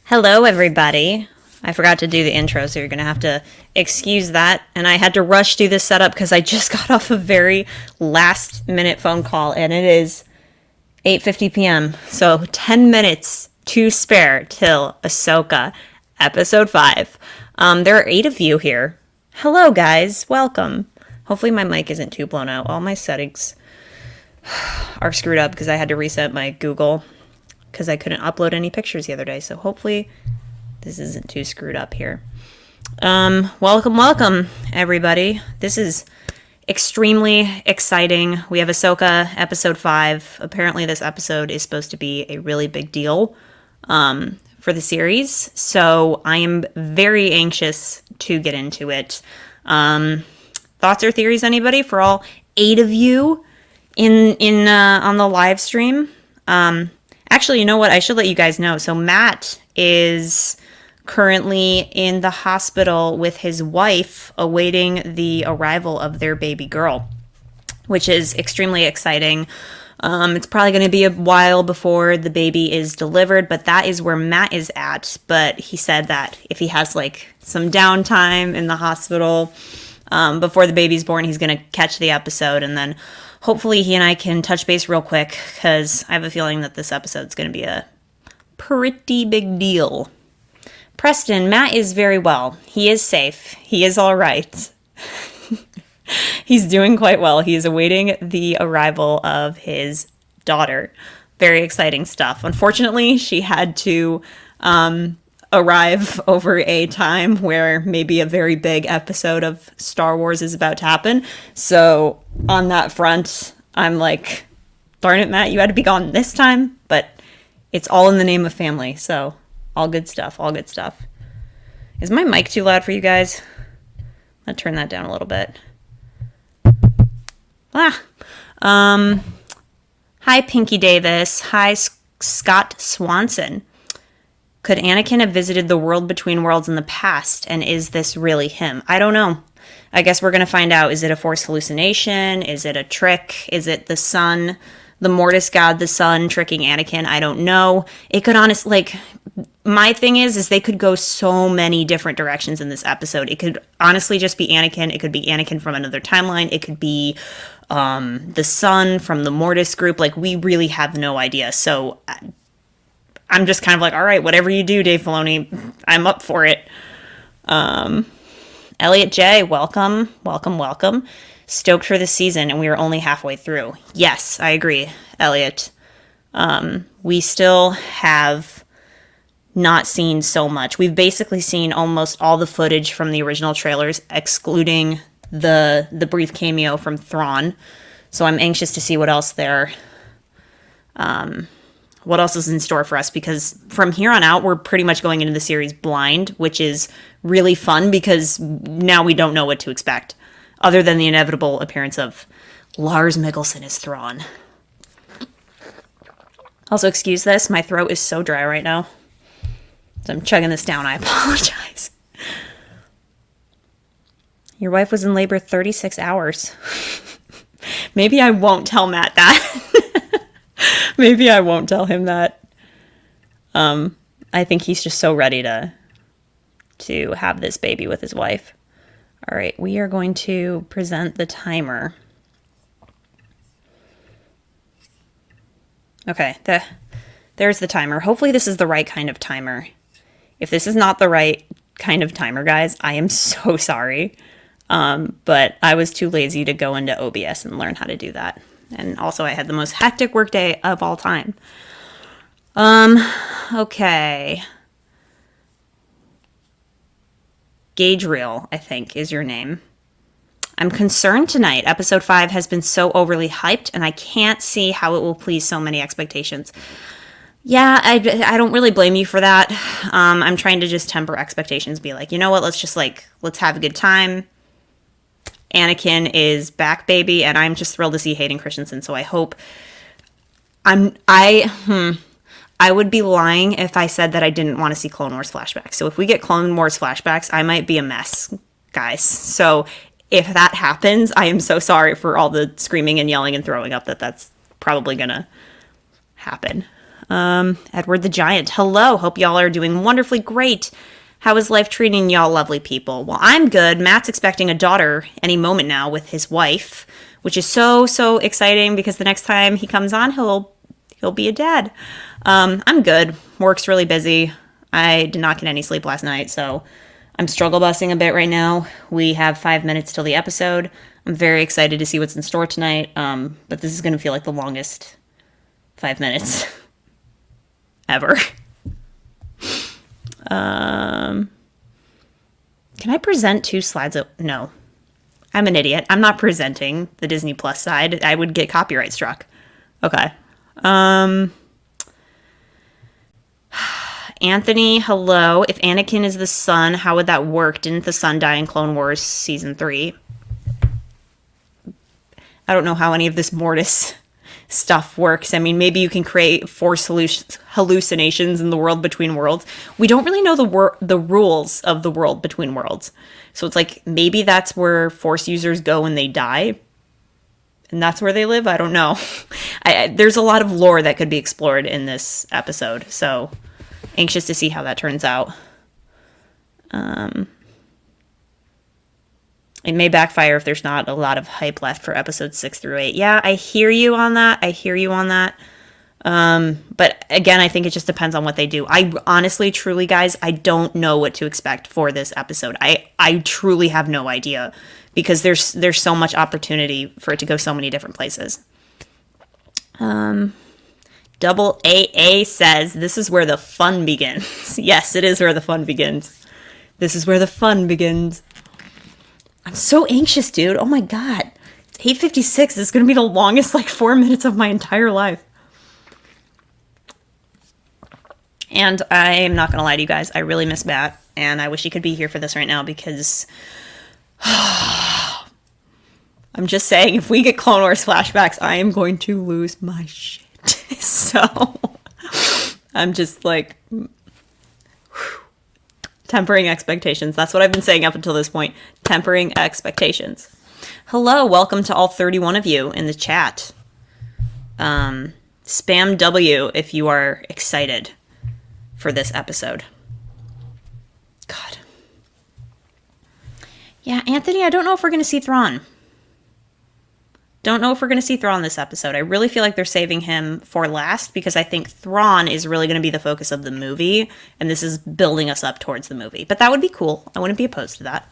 Hello, everybody. I forgot to do the intro, so you're going to have to excuse that. And I had to rush through this setup because I just got off a very last-minute phone call, and it is 8:50 p.m. So 10 minutes to spare till Ahsoka, Episode 5. There are 8 of you here. Hello, guys. Welcome. Hopefully my mic isn't too blown out. All my settings are screwed up because I had to reset my Google because I couldn't upload any pictures the other day. So hopefully this isn't too screwed up here. Welcome, everybody. This is extremely exciting. We have Ahsoka, Episode 5. Apparently this episode is supposed to be a really big deal for the series. So I am very anxious to get into it. Thoughts or theories, anybody? For all 8 of you in on the live stream. Actually, you know what? I should let you guys know. So Matt is currently in the hospital with his wife awaiting the arrival of their baby girl, which is extremely exciting. It's probably going to be a while before the baby is delivered, but that is where Matt is at. But he said that if he has like some downtime in the hospital before the baby's born, he's going to catch the episode, and then hopefully he and I can touch base real quick, because I have a feeling that this episode's going to be a pretty big deal. Preston, Matt is very well. He is safe. He is all right. He's doing quite well. He is awaiting the arrival of his daughter. Very exciting stuff. Unfortunately, she had to arrive over a time where maybe a very big episode of Star Wars is about to happen. So on that front, I'm like, darn it, Matt, you had to be gone this time. But it's all in the name of family. So all good stuff. All good stuff. Is my mic too loud for you guys? I'll turn that down a little bit. Hi, Pinky Davis. Hi, Scott Swanson. Could Anakin have visited the world between worlds in the past, and is this really him? I don't know. I guess we're going to find out. Is it a Force hallucination? Is it a trick? Is it the sun, the Mortis god, the sun tricking Anakin? I don't know. It could honestly, like, my thing is they could go so many different directions in this episode. It could honestly just be Anakin. It could be Anakin from another timeline. It could be the sun from the Mortis group. Like, we really have no idea. So I'm just kind of like, all right, whatever you do, Dave Filoni, I'm up for it. Elliot J, welcome. Stoked for the season, and we are only halfway through. Yes, I agree, Elliot. We still have not seen so much. We've basically seen almost all the footage from the original trailers, excluding the brief cameo from Thrawn. So I'm anxious to see what else what else is in store for us, because from here on out, we're pretty much going into the series blind, which is really fun because now we don't know what to expect, other than the inevitable appearance of Lars Mikkelsen as Thrawn. Also, excuse this, my throat is so dry right now. So I'm chugging this down, I apologize. Your wife was in labor 36 hours. Maybe I won't tell Matt that. Maybe I won't tell him that. I think he's just so ready to have this baby with his wife. All right, we are going to present the timer. Okay, there's the timer. Hopefully this is the right kind of timer. If this is not the right kind of timer, guys, I am so sorry. But I was too lazy to go into OBS and learn how to do that. And also I had the most hectic workday of all time. Okay. Gauge Reel, I think, is your name. I'm concerned tonight. Episode 5 has been so overly hyped, and I can't see how it will please so many expectations. Yeah, I don't really blame you for that. I'm trying to just temper expectations, be like, you know what, let's have a good time. Anakin is back, baby, and I'm just thrilled to see Hayden Christensen, so I hope... I would be lying if I said that I didn't want to see Clone Wars flashbacks. So if we get Clone Wars flashbacks, I might be a mess, guys. So if that happens, I am so sorry for all the screaming and yelling and throwing up that's probably gonna happen. Edward the Giant. Hello. Hope y'all are doing wonderfully great. How is life treating y'all lovely people? Well, I'm good. Matt's expecting a daughter any moment now with his wife, which is so exciting because the next time he comes on, he'll be a dad. I'm good. Work's really busy. I did not get any sleep last night, so I'm struggle busing a bit right now. We have 5 minutes till the episode. I'm very excited to see what's in store tonight, but this is going to feel like the longest 5 minutes ever. Can I present 2 slides? No. I'm an idiot. I'm not presenting the Disney Plus side. I would get copyright struck. Okay. Anthony, hello. If Anakin is the son, how would that work? Didn't the son die in Clone Wars Season 3? I don't know how any of this Mortis stuff works. I mean, maybe you can create Force hallucinations in the world between worlds. We don't really know the rules of the world between worlds. So it's like, maybe that's where Force users go when they die. And that's where they live? I don't know. There's a lot of lore that could be explored in this episode. So anxious to see how that turns out. It may backfire if there's not a lot of hype left for episodes 6 through 8. Yeah, I hear you on that. But again, I think it just depends on what they do. I honestly, truly, guys, I don't know what to expect for this episode. I truly have no idea because there's so much opportunity for it to go so many different places. Double AA says, this is where the fun begins. Yes, it is where the fun begins. This is where the fun begins. I'm so anxious, dude. Oh my God. It's 8:56. This is going to be the longest, 4 minutes of my entire life. And I'm not going to lie to you guys. I really miss Matt. And I wish he could be here for this right now because I'm just saying, if we get Clone Wars flashbacks, I am going to lose my shit. So I'm just tempering expectations. That's what I've been saying up until this point. Tempering expectations. Hello, welcome to all 31 of you in the chat. Spam W if you are excited for this episode. God. Yeah, Anthony, I don't know if we're going to see Thrawn. Don't know if we're going to see Thrawn this episode. I really feel like they're saving him for last because I think Thrawn is really going to be the focus of the movie, and this is building us up towards the movie. But that would be cool. I wouldn't be opposed to that.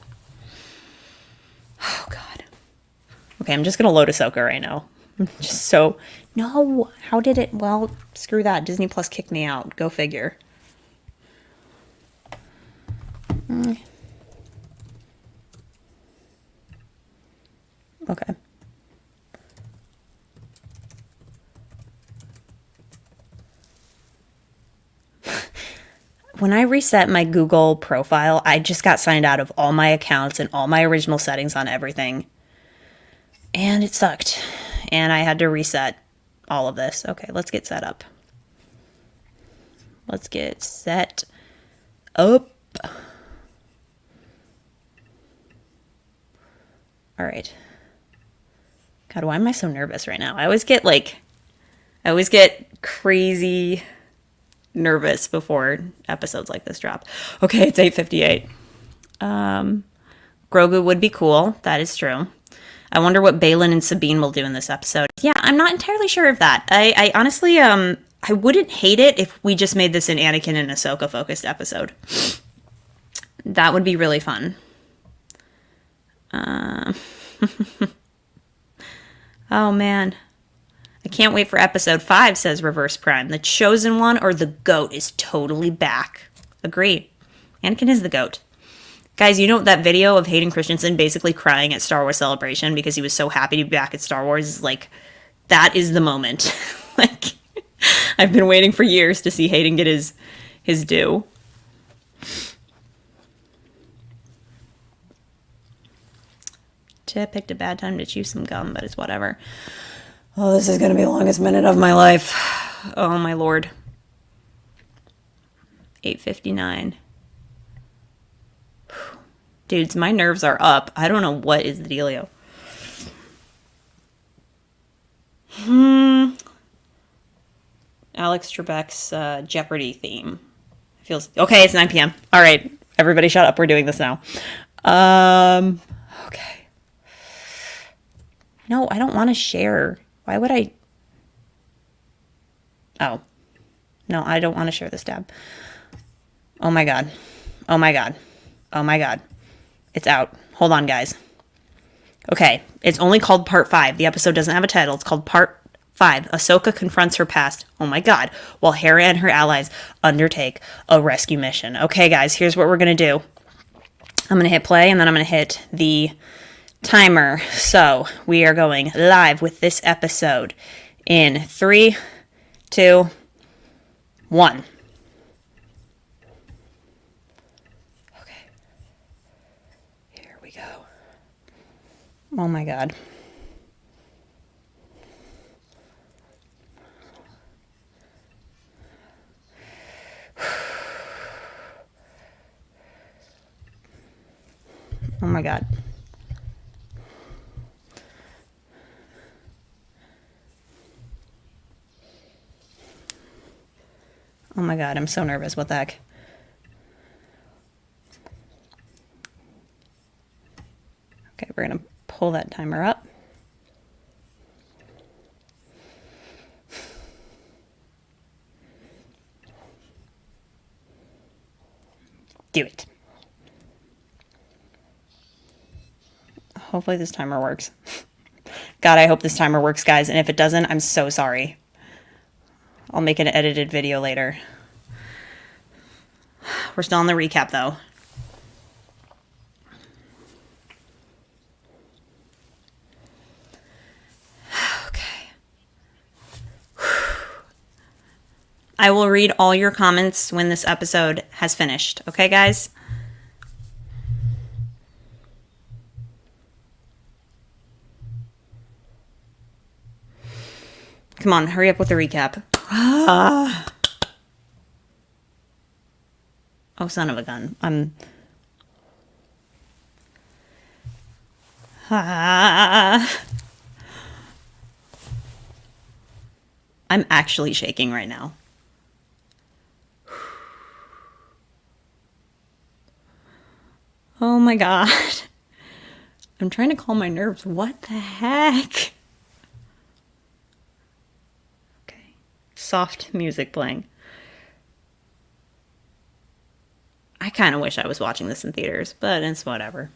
Oh, God. Okay, I'm just going to load Ahsoka right now. No, how did it? Well, screw that. Disney Plus kicked me out. Go figure. Okay. When I reset my Google profile, I just got signed out of all my accounts and all my original settings on everything. And it sucked. And I had to reset all of this. Okay, let's get set up. Let's get set up. All right. God, why am I so nervous right now? I always get crazy nervous before episodes like this drop. Okay, it's 8:58. Grogu would be cool. That is true. I wonder what Balin and Sabine will do in this episode. Yeah, I'm not entirely sure of that. I honestly, I wouldn't hate it if we just made this an Anakin and Ahsoka focused episode. That would be really fun. Oh, man. I can't wait for episode 5, says Reverse Prime. The chosen one or the GOAT is totally back. Agreed. Anakin is the GOAT. Guys, you know that video of Hayden Christensen basically crying at Star Wars Celebration because he was so happy to be back at Star Wars? That is the moment. I've been waiting for years to see Hayden get his due. I picked a bad time to chew some gum, but it's whatever. Oh, this is going to be the longest minute of my life. Oh, my Lord. 8:59. Dudes, my nerves are up. I don't know what is the dealio. Alex Trebek's Jeopardy theme. Feels okay. It's 9 p.m. All right, everybody, shut up. We're doing this now. Okay. No, I don't want to share. Why would I? Oh, no, I don't want to share this tab. Oh my god. Oh my god. Oh my god. It's out. Hold on, guys. Okay, it's only called Part 5. The episode doesn't have a title. It's called Part 5. Ahsoka confronts her past. Oh my god. While Hera and her allies undertake a rescue mission. Okay, guys, here's what we're going to do. I'm going to hit play, and then I'm going to hit the timer. So, we are going live with this episode in 3, 2, 1. Oh my god. Oh my god. Oh my god, I'm so nervous. What the heck? Okay, we're gonna pull that timer up. Do it. Hopefully this timer works. God, I hope this timer works, guys. And if it doesn't, I'm so sorry. I'll make an edited video later. We're still on the recap, though. Okay. I will read all your comments when this episode has finished. Okay, guys? Come on, hurry up with the recap. Oh, son of a gun. I'm actually shaking right now. Oh my god. I'm trying to calm my nerves. What the heck? Okay. Soft music playing. I kind of wish I was watching this in theaters, but it's whatever.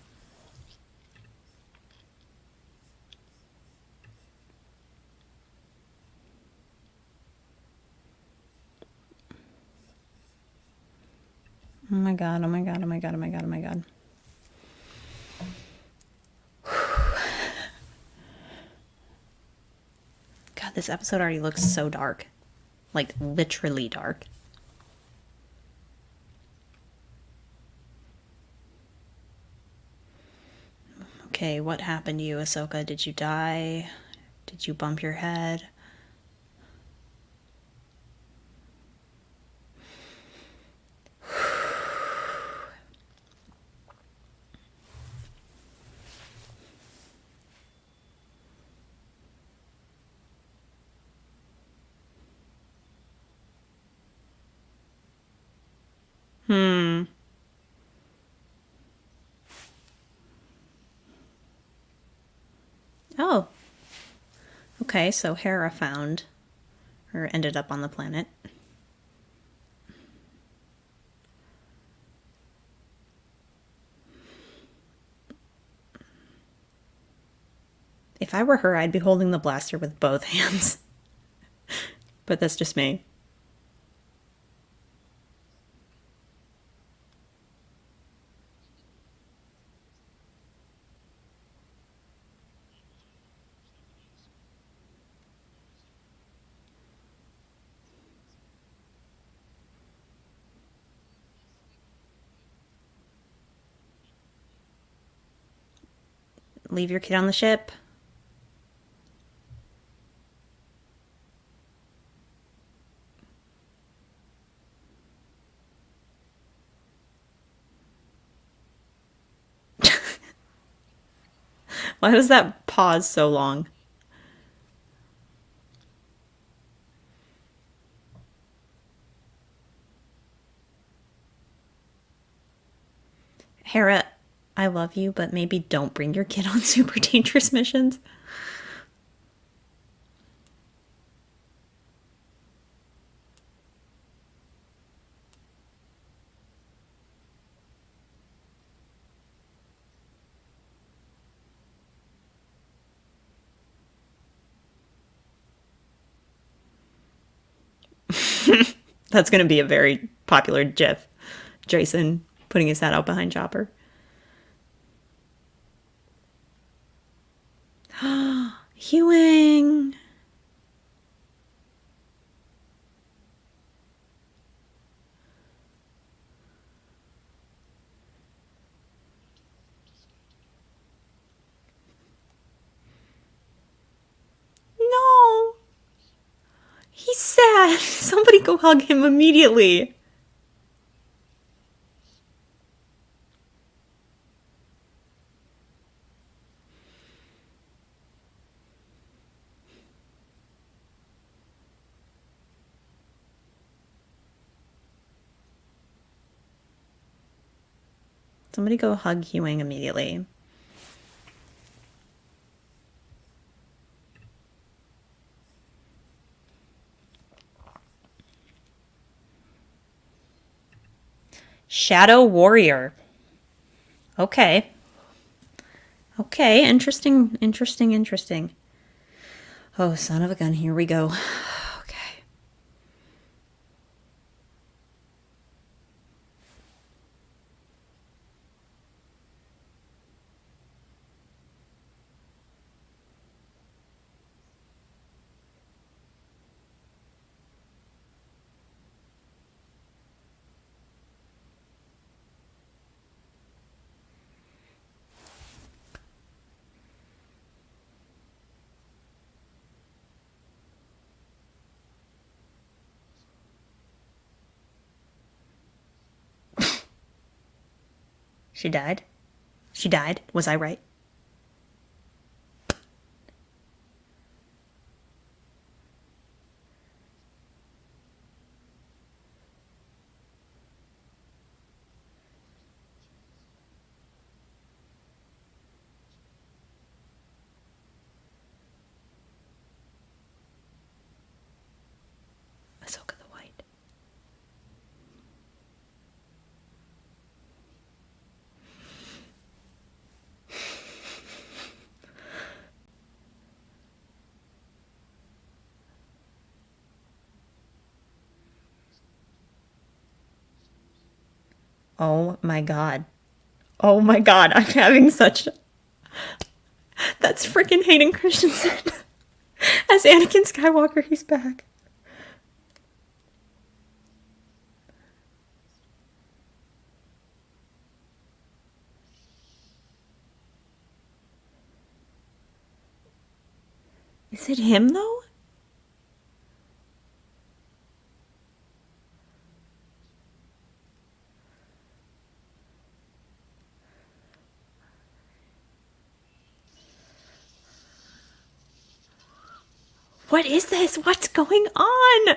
Oh my god, oh my god, oh my god, oh my god, oh my god. God, this episode already looks so dark. Like, literally dark. Okay, what happened to you, Ahsoka? Did you die? Did you bump your head? Oh. Okay, so Hera found, or ended up on the planet. If I were her, I'd be holding the blaster with both hands. But that's just me. Leave your kid on the ship. Why was that pause so long? Hera, I love you, but maybe don't bring your kid on super dangerous missions. That's going to be a very popular GIF. Jason putting his head out behind Chopper. Hewing. No. He's sad. Somebody go hug him immediately. Somebody go hug Hewing immediately. Shadow Warrior. Okay. Okay, interesting, interesting, interesting. Oh, son of a gun, here we go. Okay. She died? She died? Was I right? Ahsoka the White. Oh my god. Oh my god, I'm having such. That's freaking Hayden Christensen. As Anakin Skywalker, he's back. Is it him though? What is this? What's going on?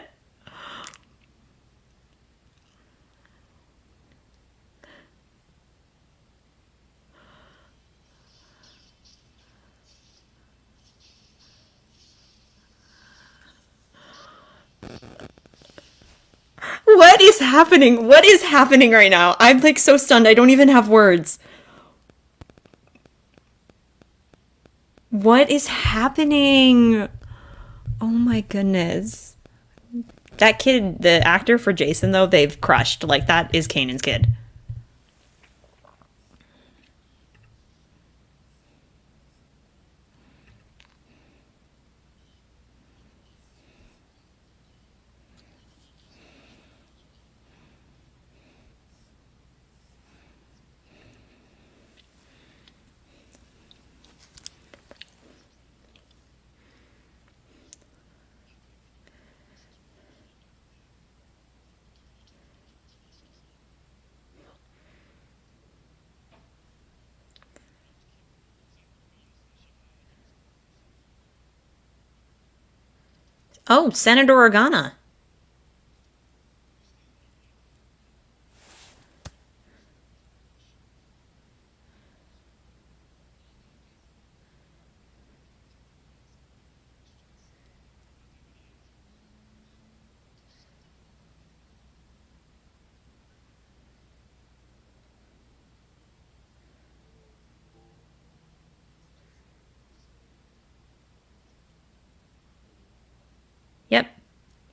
What is happening? What is happening right now? I'm like so stunned. I don't even have words. What is happening? Oh my goodness. That kid, the actor for Jason, though, they've crushed. Like, that is Kanan's kid. Oh, Senator Organa.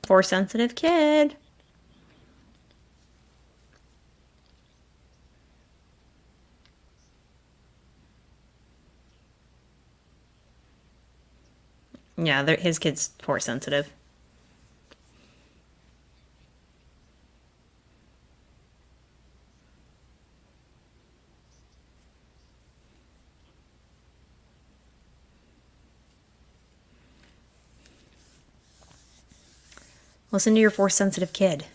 Force sensitive kid. Yeah, his kid's force sensitive. Listen to your force sensitive kid.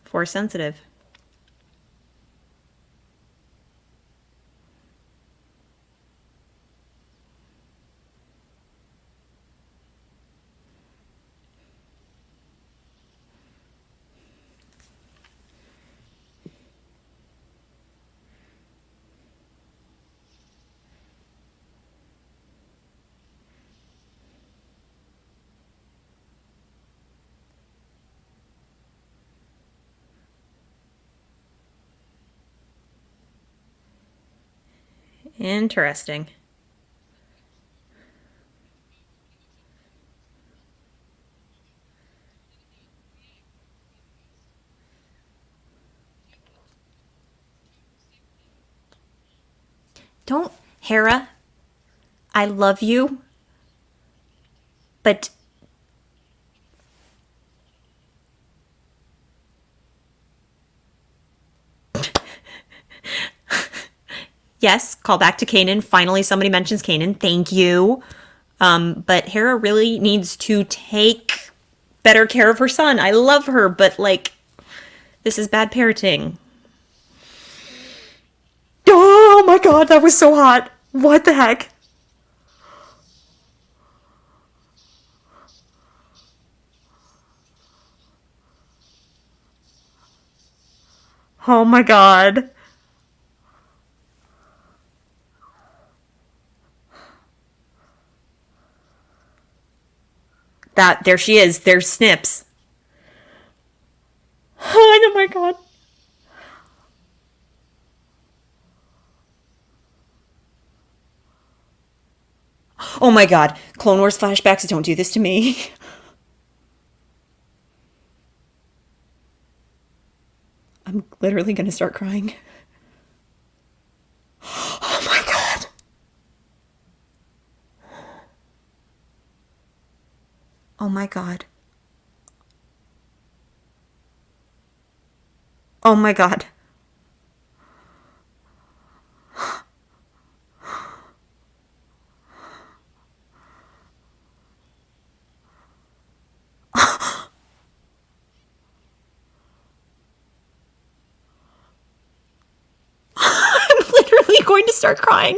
Force sensitive. Interesting. Don't, Hera, I love you, but yes, call back to Kanan. Finally, somebody mentions Kanan. Thank you. But Hera really needs to take better care of her son. I love her, but like, this is bad parenting. Oh my god, that was so hot. What the heck? Oh my god. That, there she is. There's Snips. Oh my god. Oh my god. Clone Wars flashbacks, don't do this to me. I'm literally gonna start crying. Oh my god. Oh my god. Oh my god. I'm literally going to start crying.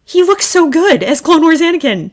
He looks so good as Clone Wars Anakin.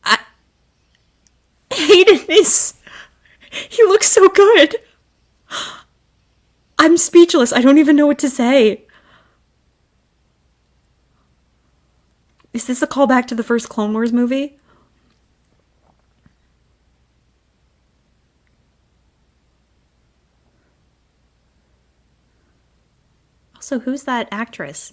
I hated this. He looks so good. I'm speechless. I don't even know what to say. Is this a callback to the first Clone Wars movie? Also, who's that actress?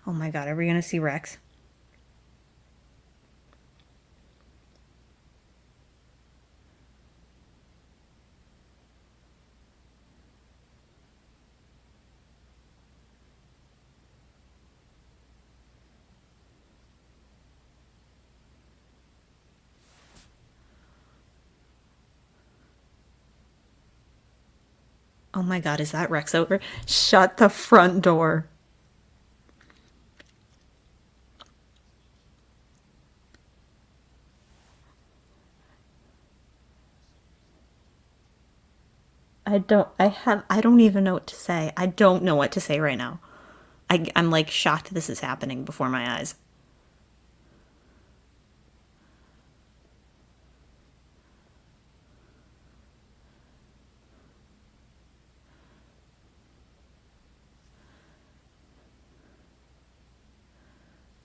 Oh my god, are we gonna see Rex? Oh my god, is that Rex over? Shut the front door. I don't even know what to say. I don't know what to say right now. I'm like shocked this is happening before my eyes.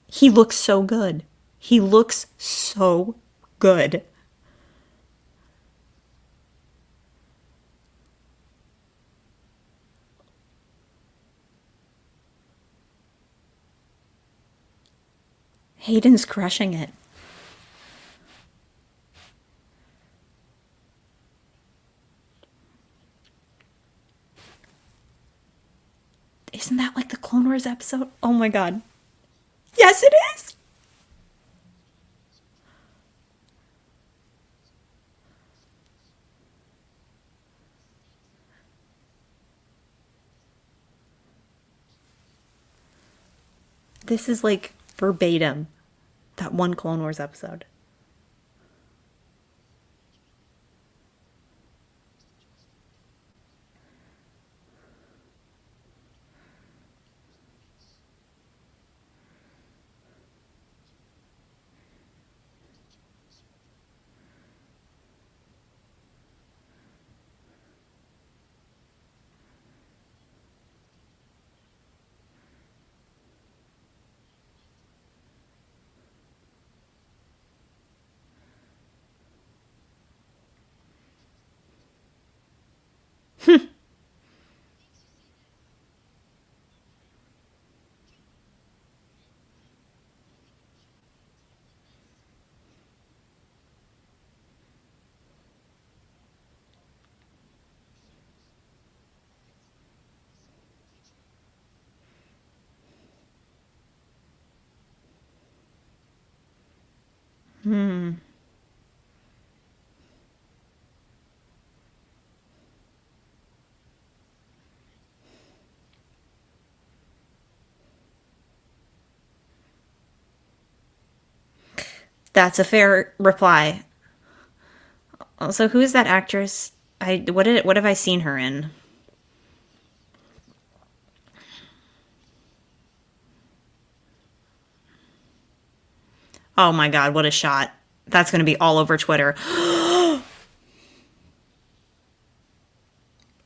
He looks so good. He looks so good. Hayden's crushing it. Isn't that like the Clone Wars episode? Oh my god. Yes, it is. This is like verbatim that one Clone Wars episode. That's a fair reply. Also, who is that actress? What have I seen her in? Oh my god, what a shot. That's going to be all over Twitter.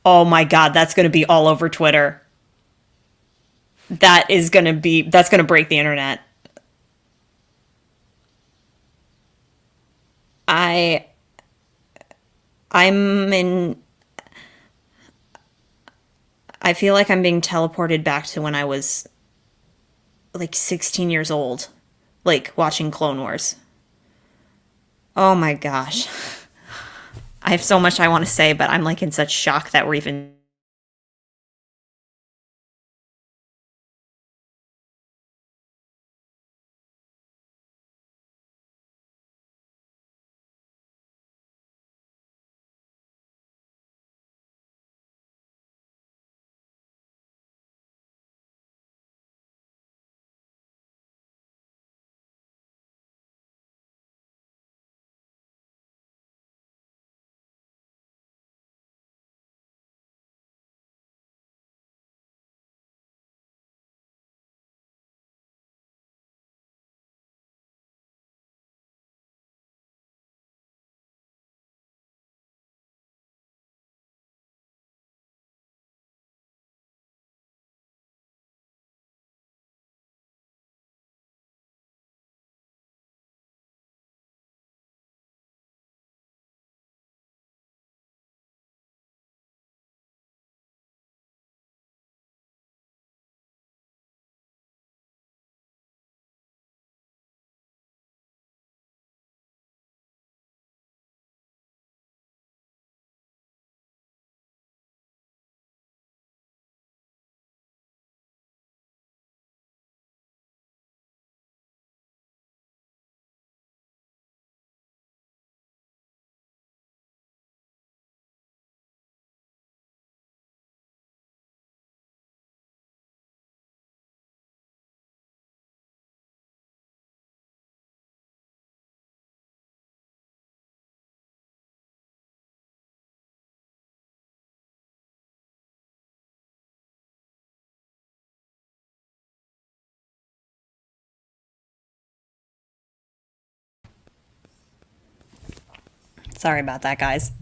Oh my god, that's going to be all over Twitter. That's going to break the internet. I I'm in I feel like I'm being teleported back to when I was like 16 years old, like watching Clone Wars. Oh my gosh. I have so much I want to say, but I'm like in such shock that we're even Sorry about that, guys.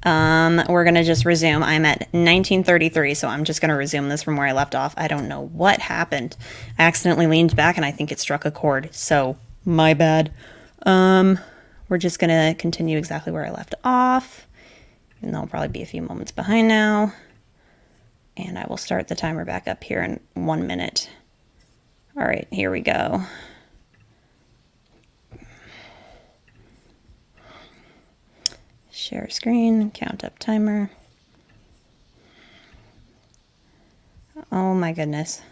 We're gonna just resume. I'm at 1933, so I'm just gonna resume this from where I left off. I don't know what happened. I accidentally leaned back and I think it struck a chord, so my bad. We're just gonna continue exactly where I left off, and I'll probably be a few moments behind now. And I will start the timer back up here in 1 minute. All right, here we go. Share screen, count up timer. Oh my goodness.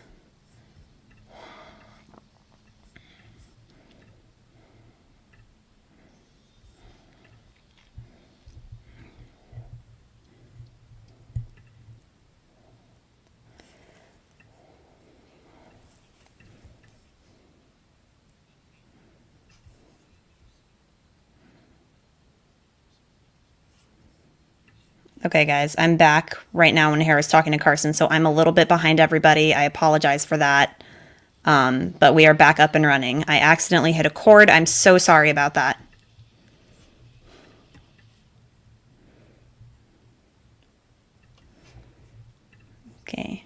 Okay, guys, I'm back right now when Hera's talking to Carson, so I'm a little bit behind everybody. I apologize for that. But we are back up and running. I accidentally hit a chord. I'm so sorry about that. Okay.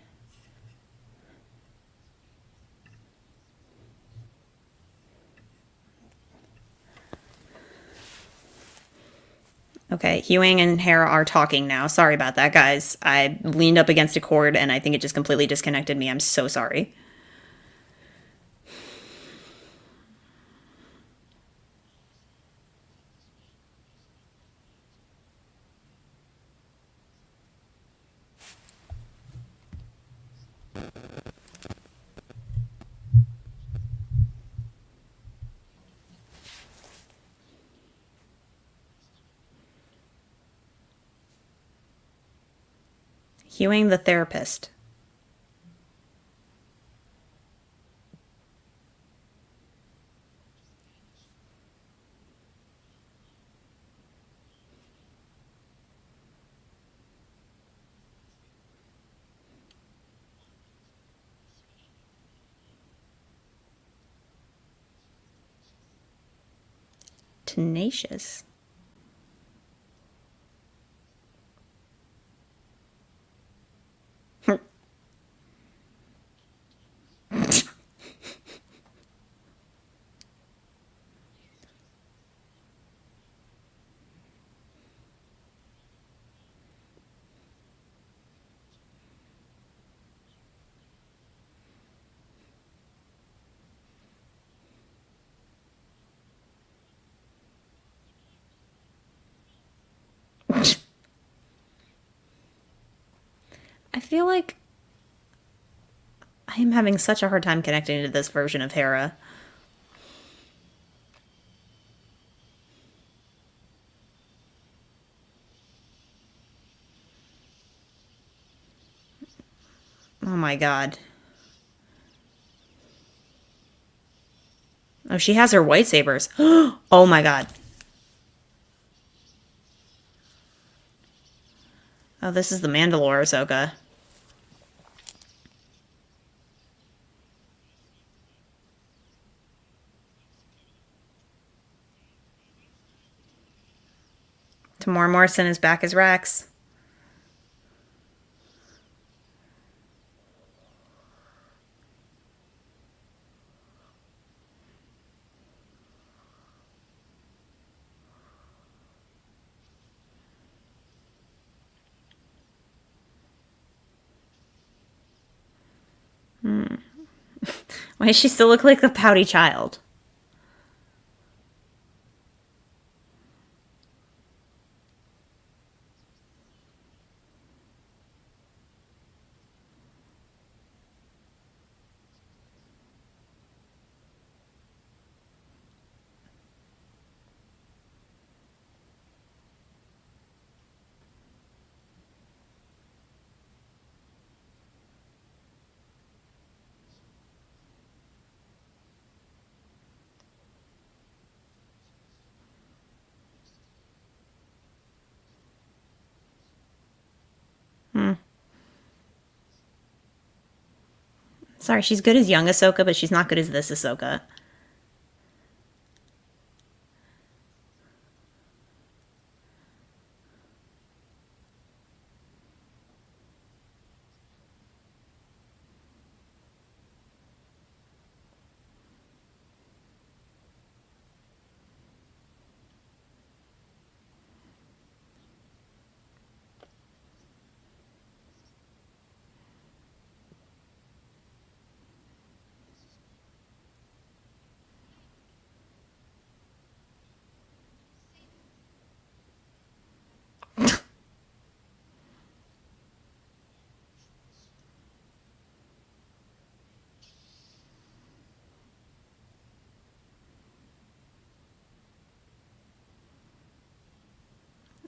Okay, Hewing and Hera are talking now. Sorry about that, guys. I leaned up against a cord and I think it just completely disconnected me. I'm so sorry. Hewing the therapist. Tenacious. I feel like I am having such a hard time connecting to this version of Hera. Oh my god. Oh, she has her lightsabers. Oh my god. Oh, this is the Mandalore Ahsoka. Tamora Morrison is back as Rex. Why does she still look like a pouty child? Sorry, she's good as young Ahsoka, but she's not good as this Ahsoka.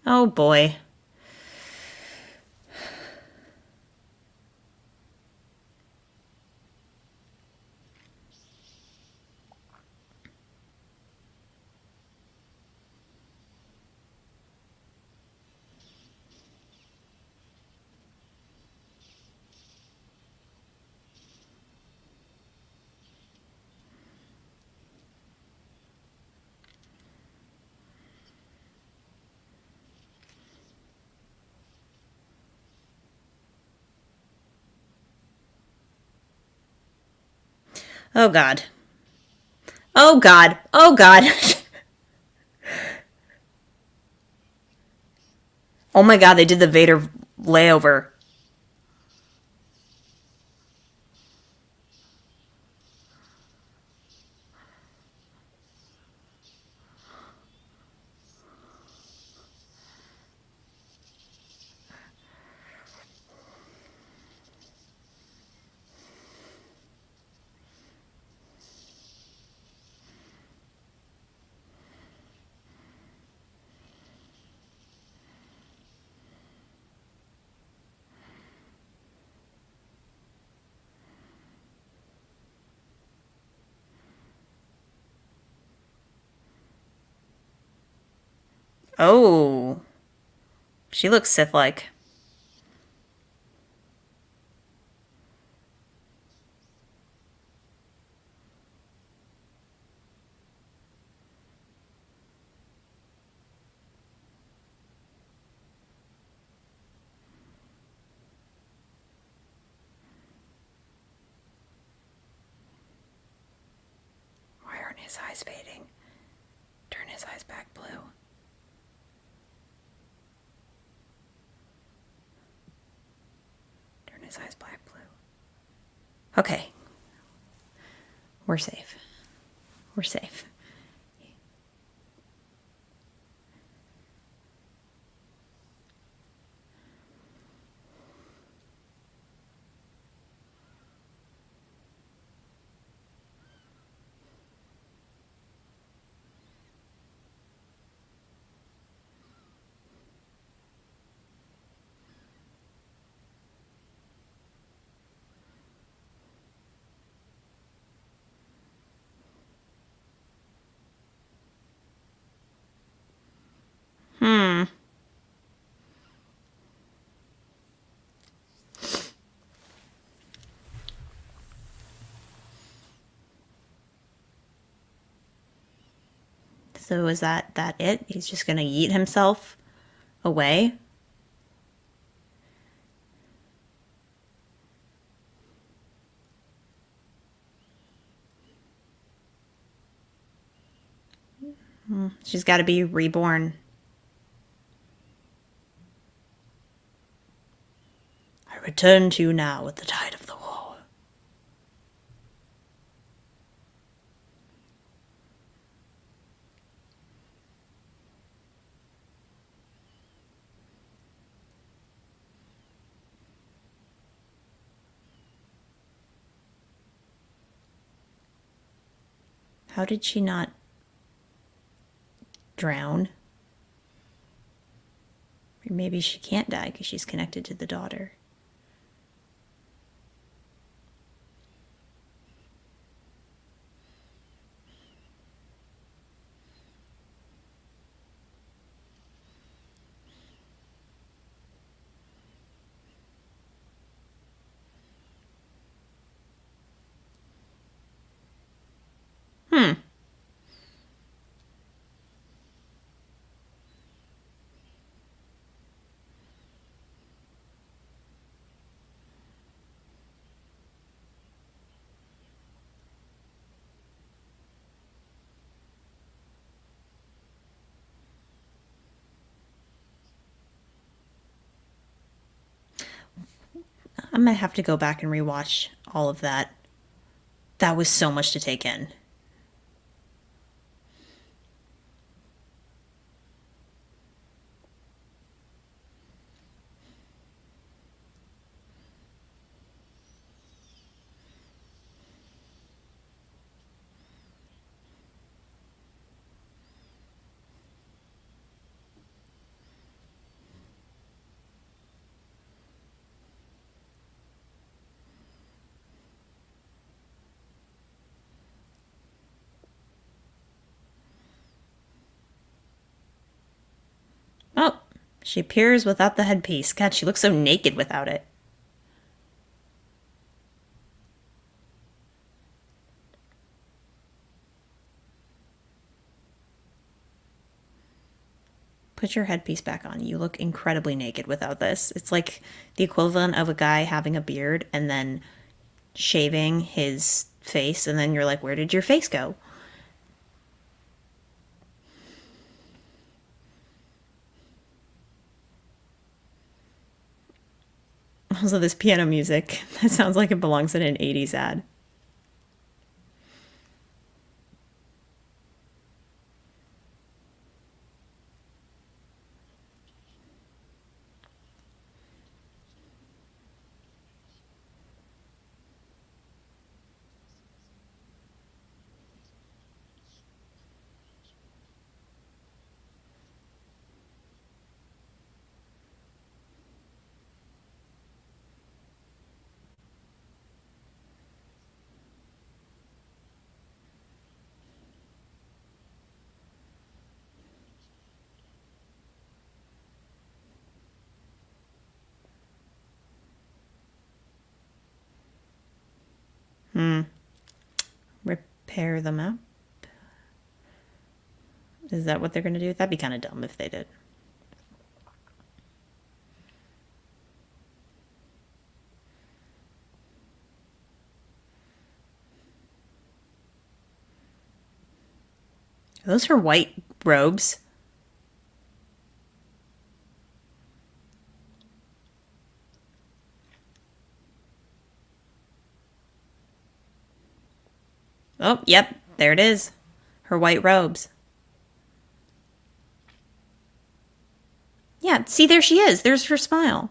Oh boy. Oh god. Oh god. Oh god. Oh my god, they did the Vader layover. Oh. She looks Sith like. Why aren't his eyes fading? Turn his eyes back blue. Turn his eyes black blue. Okay. We're safe. We're safe. Hmm. So is that it? He's just gonna yeet himself away? She's got to be reborn. I return to you now with the tide of the war. How did she not drown? Or maybe she can't die because she's connected to the daughter. Hmm. I'm gonna have to go back and rewatch all of that. That was so much to take in. She appears without the headpiece. God, she looks so naked without it. Put your headpiece back on. You look incredibly naked without this. It's like the equivalent of a guy having a beard and then shaving his face, and then you're like, where did your face go? Also, this piano music, that sounds like it belongs in an 80s ad. Repair the map? Is that what they're going to do? That'd be kind of dumb if they did. Are those her white robes? Oh, yep, there it is. Her white robes. Yeah, see, there she is. There's her smile.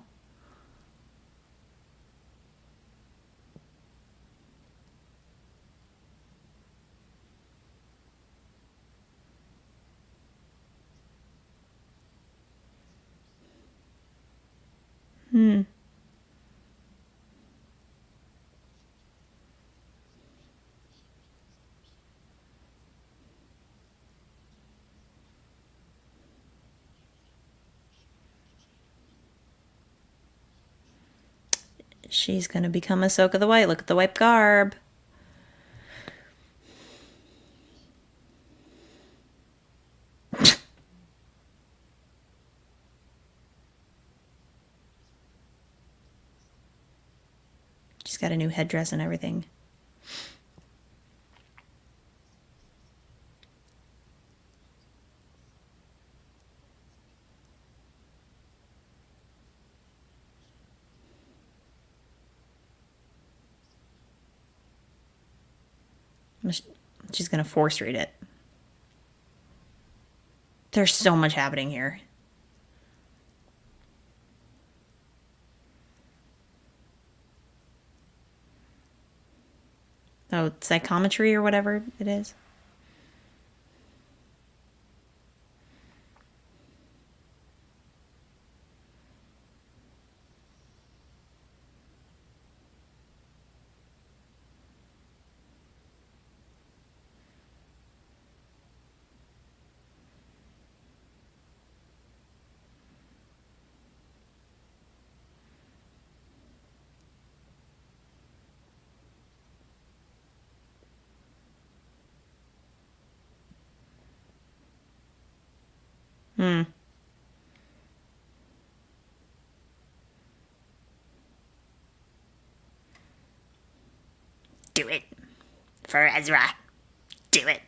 She's gonna become Ahsoka the White. Look at the white garb. She's got a new headdress and everything. She's gonna force read it. There's so much happening here. Oh, psychometry or whatever it is. Do it. For Ezra. Do it.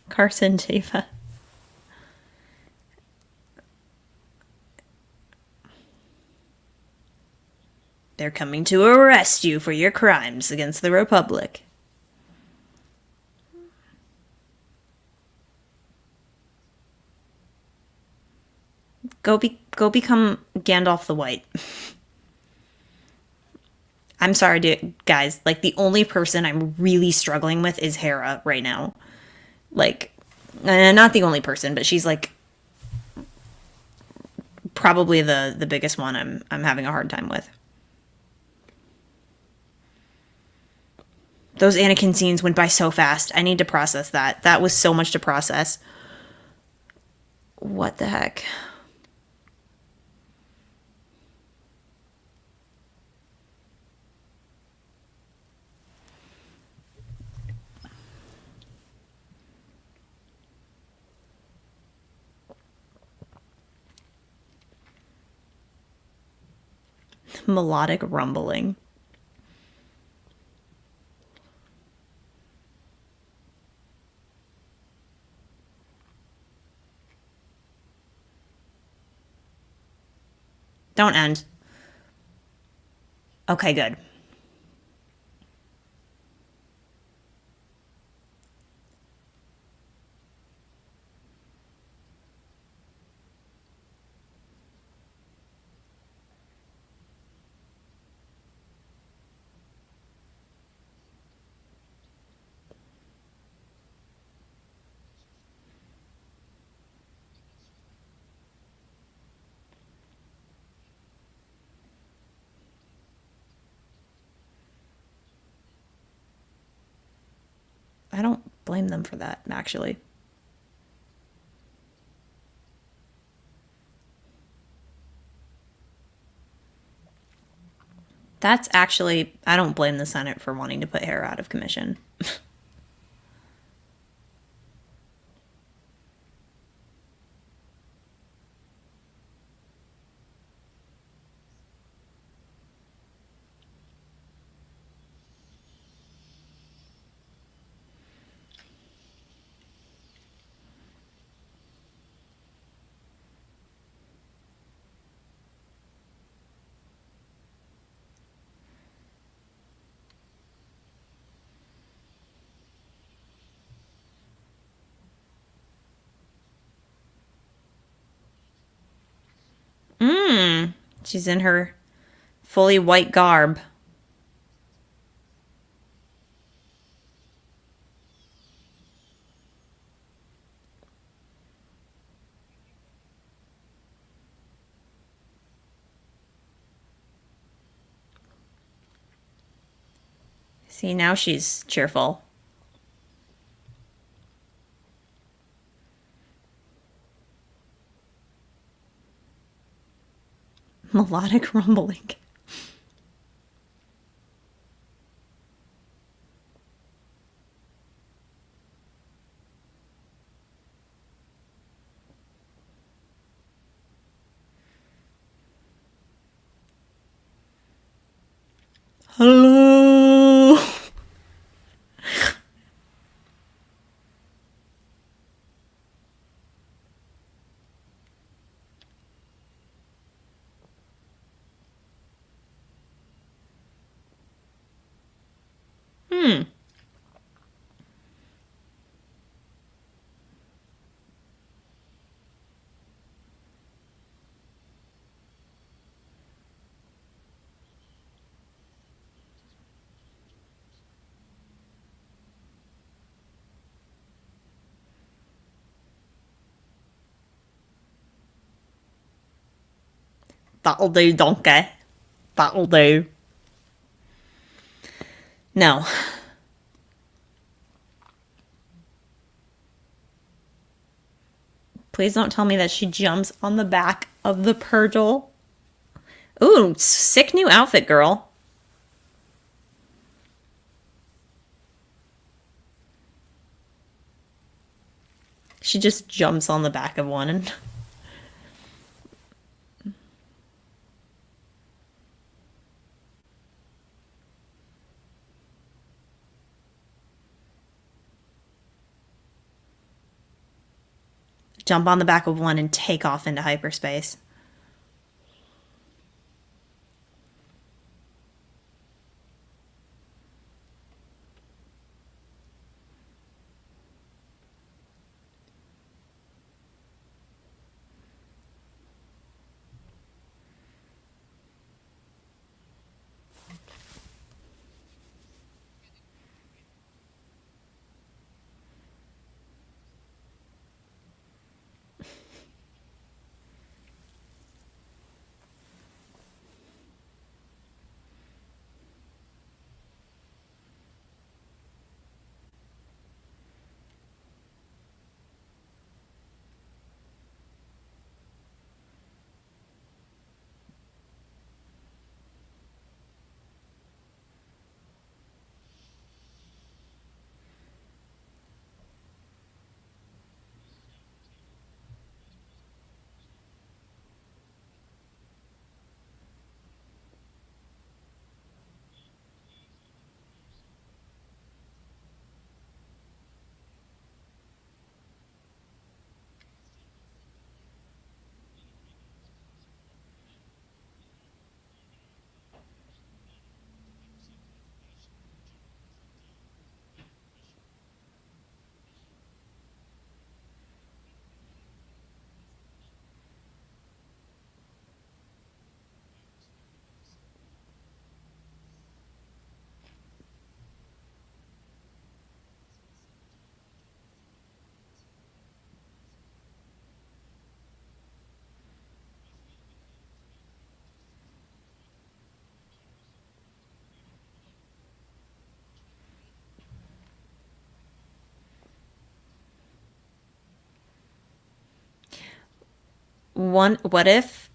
Carson Java. They're coming to arrest you for your crimes against the Republic. Go become Gandalf the White. I'm sorry, dude, guys. Like, the only person I'm really struggling with is Hera right now. Like, not the only person, but she's like probably the biggest one I'm having a hard time with. Those Anakin scenes went by so fast. I need to process that. That was so much to process. What the heck? Melodic rumbling. Don't end. Okay, good. I don't blame them for that, actually. That's actually, I don't blame the Senate for wanting to put Hera out of commission. She's in her fully white garb. See, now she's cheerful. Melodic rumbling. Hello. That'll do, donkey. That'll do. No. Please don't tell me that she jumps on the back of the Purgle. Ooh, sick new outfit, girl. She just jumps on the back of one and jump on the back of one and take off into hyperspace. What if,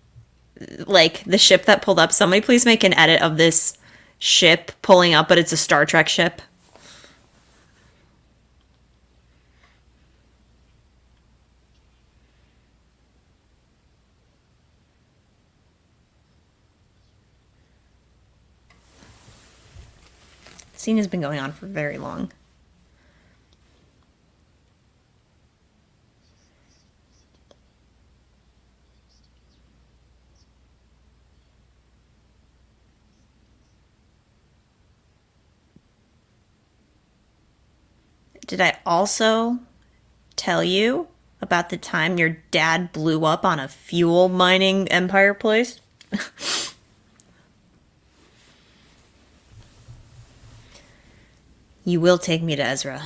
like, the ship that pulled up, somebody please make an edit of this ship pulling up, but it's a Star Trek ship. The scene has been going on for very long. Did I also tell you about the time your dad blew up on a fuel mining empire place? You will take me to Ezra.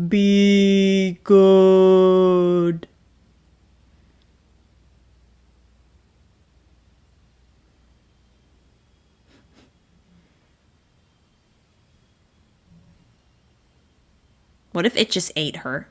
Be good. What if it just ate her?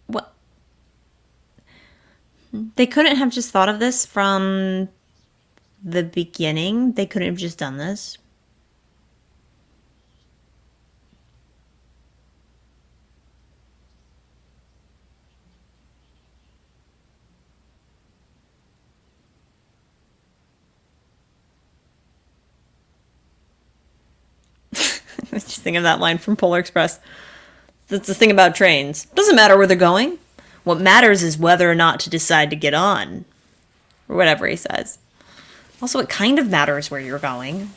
What? They couldn't have just thought of this from the beginning. They couldn't have just done this. I was just thinking of that line from Polar Express. That's the thing about trains. Doesn't matter where they're going. What matters is whether or not to decide to get on. Or whatever he says. Also, it kind of matters where you're going.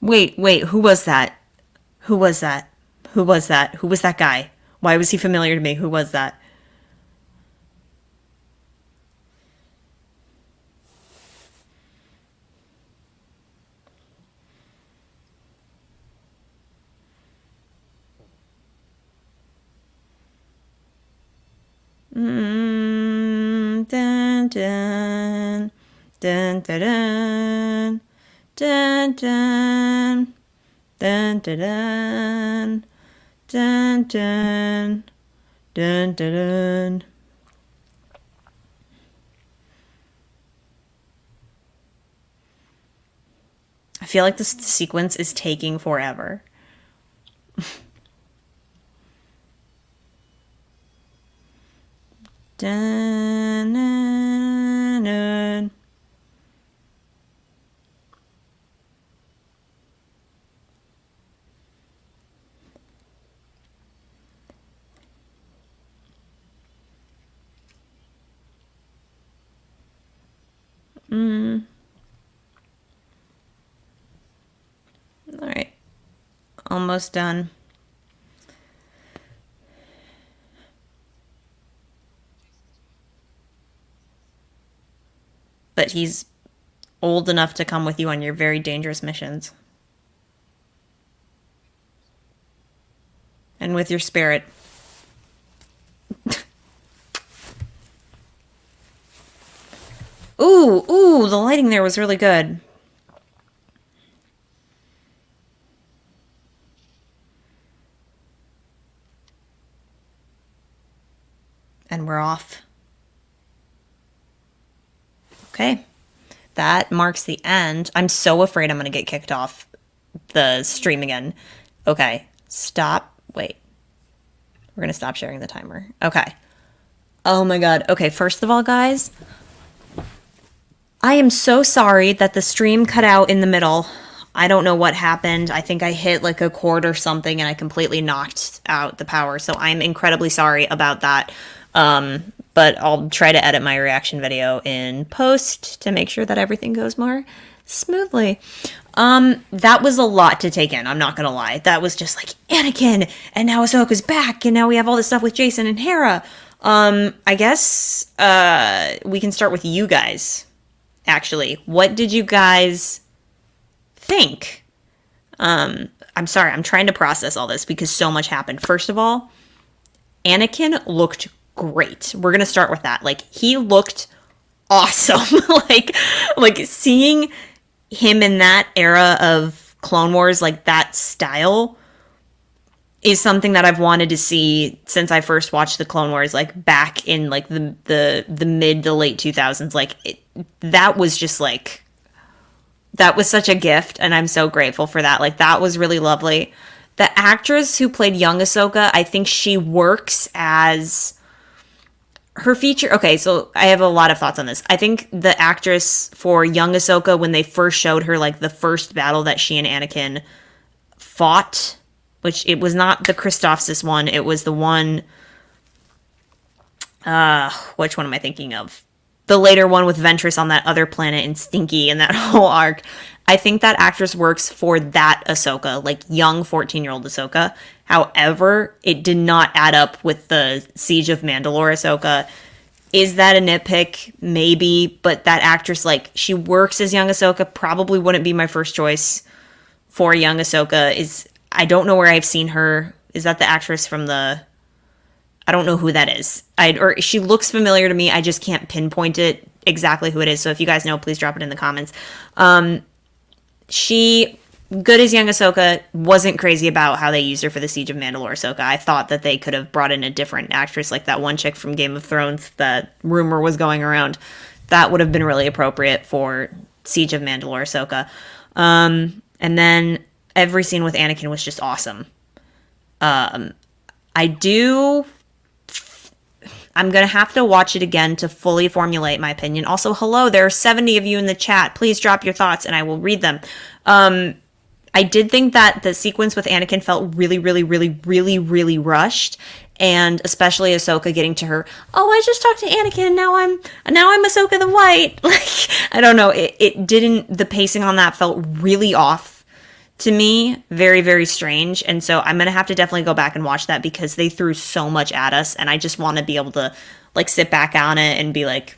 Wait, who was that? Who was that? Who was that? Who was that guy? Why was he familiar to me? Who was that? Dun, dun, dun, dun, dun, dun, dun, dun, dun, dun, dun, dun, dun, dun, dun. I feel like this sequence is taking forever. Dun, dun, dun. All right, almost done. But he's old enough to come with you on your very dangerous missions. And with your spirit. Ooh, the lighting there was really good. And we're off. Okay. That marks the end. I'm so afraid I'm going to get kicked off the stream again. Okay. Stop. Wait. We're going to stop sharing the timer. Okay. Oh my god. Okay, first of all, guys, I am so sorry that the stream cut out in the middle. I don't know what happened. I think I hit like a cord or something and I completely knocked out the power. So I'm incredibly sorry about that. But I'll try to edit my reaction video in post to make sure that everything goes more smoothly. That was a lot to take in, I'm not gonna lie. That was just like Anakin, and now Ahsoka's back, and now we have all this stuff with Jason and Hera. I guess we can start with you guys, actually. What did you guys think? I'm sorry, I'm trying to process all this because so much happened. First of all, Anakin looked great. We're gonna start with that. Like, he looked awesome. like seeing him in that era of Clone Wars, like that style, is something that I've wanted to see since I first watched the Clone Wars, like back in like the mid to late 2000s. Like that was just like, that was such a gift, and I'm so grateful for that. Like, that was really lovely. The actress who played young Ahsoka, I think she works as her feature. Okay, so I have a lot of thoughts on this. I think the actress for young Ahsoka, when they first showed her like the first battle that she and Anakin fought, which it was not the Christophsis one, it was the one, which one am I thinking of? The later one with Ventress on that other planet and Stinky and that whole arc. I think that actress works for that Ahsoka, like young 14-year-old Ahsoka. However, it did not add up with the Siege of Mandalore Ahsoka. Is that a nitpick? Maybe, but that actress, like, she works as young Ahsoka, probably wouldn't be my first choice for young Ahsoka. I don't know where I've seen her. Is that the actress from the... I don't know who that is. Or she looks familiar to me. I just can't pinpoint it exactly who it is. So if you guys know, please drop it in the comments. She, good as young Ahsoka, wasn't crazy about how they used her for the Siege of Mandalore Ahsoka. I thought that they could have brought in a different actress, like that one chick from Game of Thrones that rumor was going around. That would have been really appropriate for Siege of Mandalore Ahsoka. And then every scene with Anakin was just awesome. I'm going to have to watch it again to fully formulate my opinion. Also, hello, there are 70 of you in the chat. Please drop your thoughts and I will read them. I did think that the sequence with Anakin felt really, really, really, really, really rushed. And especially Ahsoka getting to her, oh, I just talked to Anakin and now I'm Ahsoka the White. Like, I don't know. The pacing on that felt really off to me, very, very strange. And so I'm going to have to definitely go back and watch that because they threw so much at us. And I just want to be able to like sit back on it and be like,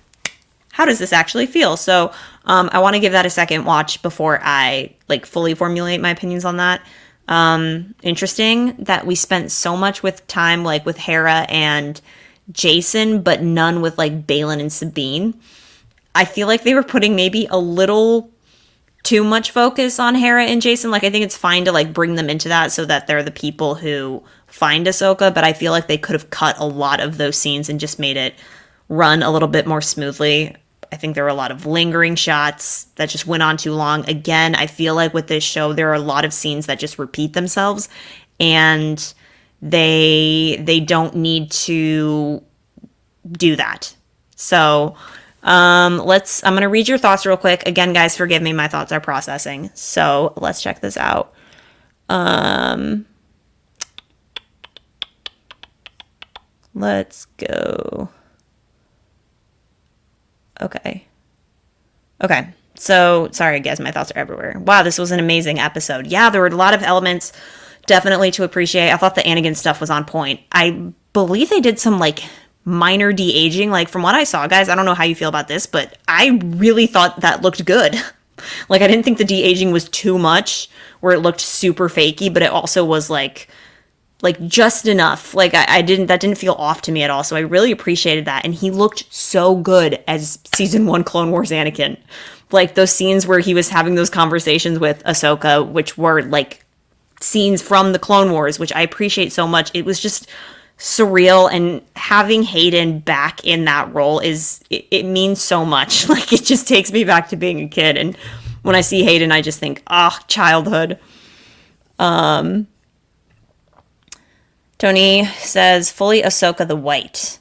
how does this actually feel? So I want to give that a second watch before I like fully formulate my opinions on that. Interesting that we spent so much with time like with Hera and Jason, but none with like Baylan and Sabine. I feel like they were putting maybe a little too much focus on Hera and Jason. Like, I think it's fine to like bring them into that so that they're the people who find Ahsoka, but I feel like they could have cut a lot of those scenes and just made it run a little bit more smoothly. I think there were a lot of lingering shots that just went on too long. Again, I feel like with this show, there are a lot of scenes that just repeat themselves, and they don't need to do that. So I'm going to read your thoughts real quick. Again, guys, forgive me. My thoughts are processing. So let's check this out. Let's go. Okay. So sorry, guys. My thoughts are everywhere. Wow, this was an amazing episode. Yeah, there were a lot of elements definitely to appreciate. I thought the Anakin stuff was on point. I believe they did some like minor de-aging, like from what I saw, guys. I don't know how you feel about this, but I really thought that looked good. Like, I didn't think the de-aging was too much where it looked super fakey, but it also was like just enough. Like, that didn't feel off to me at all. So I really appreciated that. And he looked so good as season 1 Clone Wars Anakin. Like those scenes where he was having those conversations with Ahsoka, which were like scenes from the Clone Wars, which I appreciate so much. It was just surreal, and having Hayden back in that role it means so much. Like, it just takes me back to being a kid, and when I see Hayden, I just think, childhood. Tony says, fully Ahsoka the White.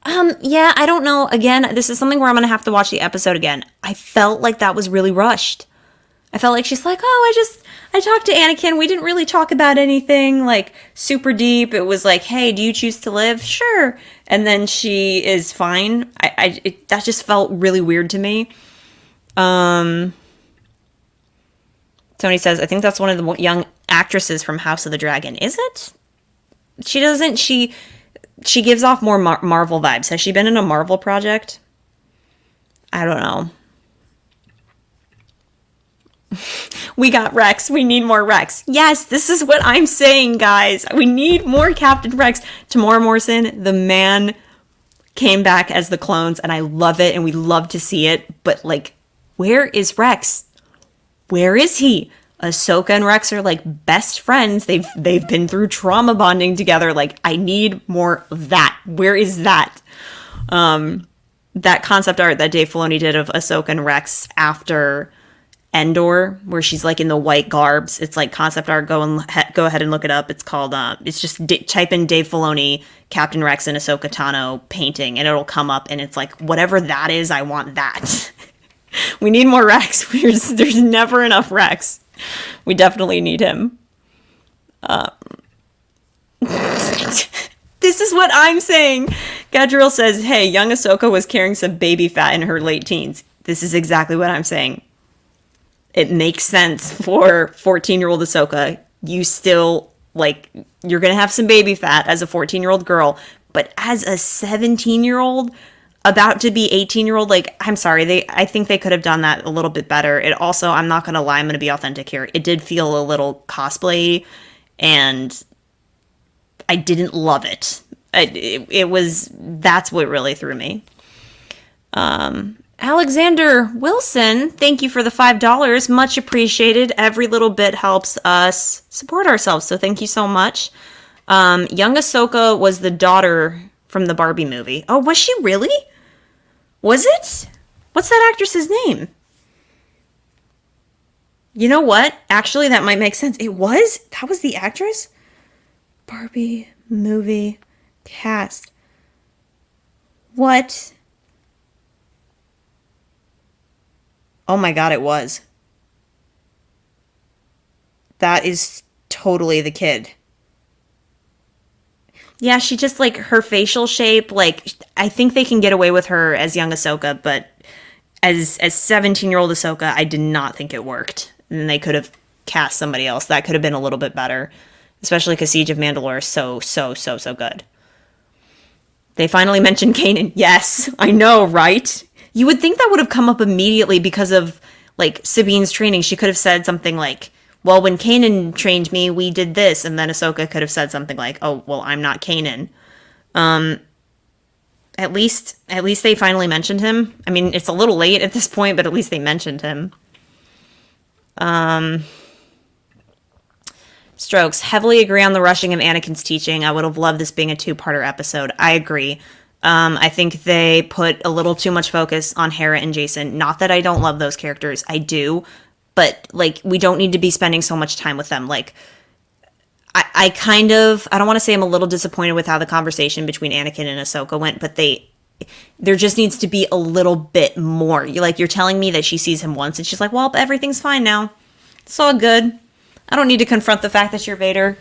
Yeah, I don't know. Again, this is something where I'm going to have to watch the episode again. I felt like that was really rushed. I felt like she's like, I talked to Anakin. We didn't really talk about anything, like, super deep. It was like, hey, do you choose to live? Sure. And then she is fine. That just felt really weird to me. Tony says, I think that's one of the young actresses from House of the Dragon. Is it? She doesn't, she gives off more Marvel vibes. Has she been in a Marvel project? I don't know. We got Rex. We need more Rex. Yes, this is what I'm saying, guys. We need more Captain Rex. Tamora Morrison, the man, came back as the clones, and I love it, and we love to see it. But, like, where is Rex? Where is he? Ahsoka and Rex are, like, best friends. They've been through trauma bonding together. Like, I need more of that. Where is that? That concept art that Dave Filoni did of Ahsoka and Rex after Endor, where she's, like, in the white garbs. It's, like, concept art. Go ahead and look it up. It's called, it's just type in Dave Filoni, Captain Rex, and Ahsoka Tano painting, and it'll come up, and it's like, whatever that is, I want that. We need more Rex. There's never enough Rex. We definitely need him. This is what I'm saying. Gadriel says, hey, young Ahsoka was carrying some baby fat in her late teens. This is exactly what I'm saying. It makes sense for 14-year-old Ahsoka. You still, like, you're going to have some baby fat as a 14-year-old girl. But as a 17-year-old, about to be 18-year-old, like, I'm sorry, I think they could have done that a little bit better. It also, I'm not gonna lie, I'm gonna be authentic here, it did feel a little cosplay, and I didn't love it. That's what really threw me. Alexander Wilson, thank you for the $5, much appreciated. Every little bit helps us support ourselves, so thank you so much. Young Ahsoka was the daughter from the Barbie movie. Oh, was she really? Was it? What's that actress's name? You know what? Actually, that might make sense. It was? That was the actress? Barbie movie cast. What? Oh my god, it was. That is totally the kid. Yeah, she just, like, her facial shape, like, I think they can get away with her as young Ahsoka, but as 17-year-old Ahsoka, I did not think it worked. And they could have cast somebody else. That could have been a little bit better. Especially because Siege of Mandalore is so good. They finally mentioned Kanan. Yes, I know, right? You would think that would have come up immediately because of, like, Sabine's training. She could have said something like, well, when Kanan trained me, we did this. And then Ahsoka could have said something like, oh, well, I'm not Kanan. At least they finally mentioned him. I mean, it's a little late at this point, but at least they mentioned him. Strokes, heavily agree on the rushing of Anakin's teaching. I would have loved this being a 2-parter episode. I agree. I think they put a little too much focus on Hera and Jason. Not that I don't love those characters. I do. But, like, we don't need to be spending so much time with them. Like, I don't want to say I'm a little disappointed with how the conversation between Anakin and Ahsoka went, but there just needs to be a little bit more. You're telling me that she sees him once and she's like, well, everything's fine now. It's all good. I don't need to confront the fact that you're Vader.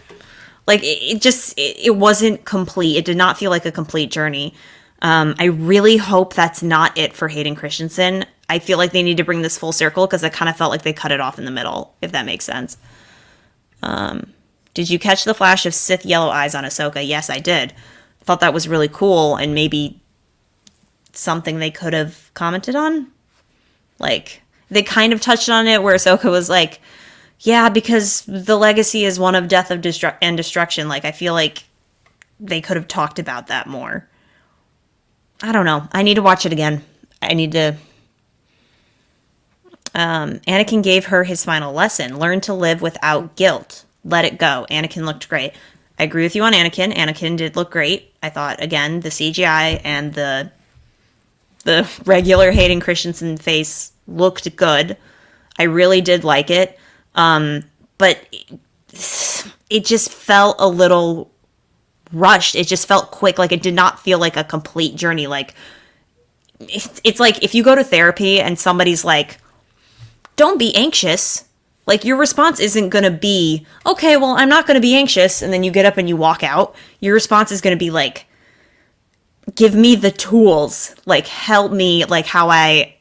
Like, it wasn't complete. It did not feel like a complete journey. I really hope that's not it for Hayden Christensen. I feel like they need to bring this full circle because I kind of felt like they cut it off in the middle, if that makes sense. Did you catch the flash of Sith yellow eyes on Ahsoka? Yes, I did. Thought that was really cool and maybe something they could have commented on. Like, they kind of touched on it where Ahsoka was like, yeah, because the legacy is one of death and destruction. Like, I feel like they could have talked about that more. I don't know. I need to watch it again. I need to... Anakin gave her his final lesson. Learn to live without guilt. Let it go. Anakin looked great. I agree with you on Anakin. Anakin did look great. I thought, again, the CGI and the regular Hayden Christensen face looked good. I really did like it. But it just felt a little rushed. It just felt quick. Like, it did not feel like a complete journey. Like, it's like if you go to therapy and somebody's like, don't be anxious. Like, your response isn't going to be, okay, well, I'm not going to be anxious. And then you get up and you walk out. Your response is going to be like, give me the tools. Like, help me, like, how I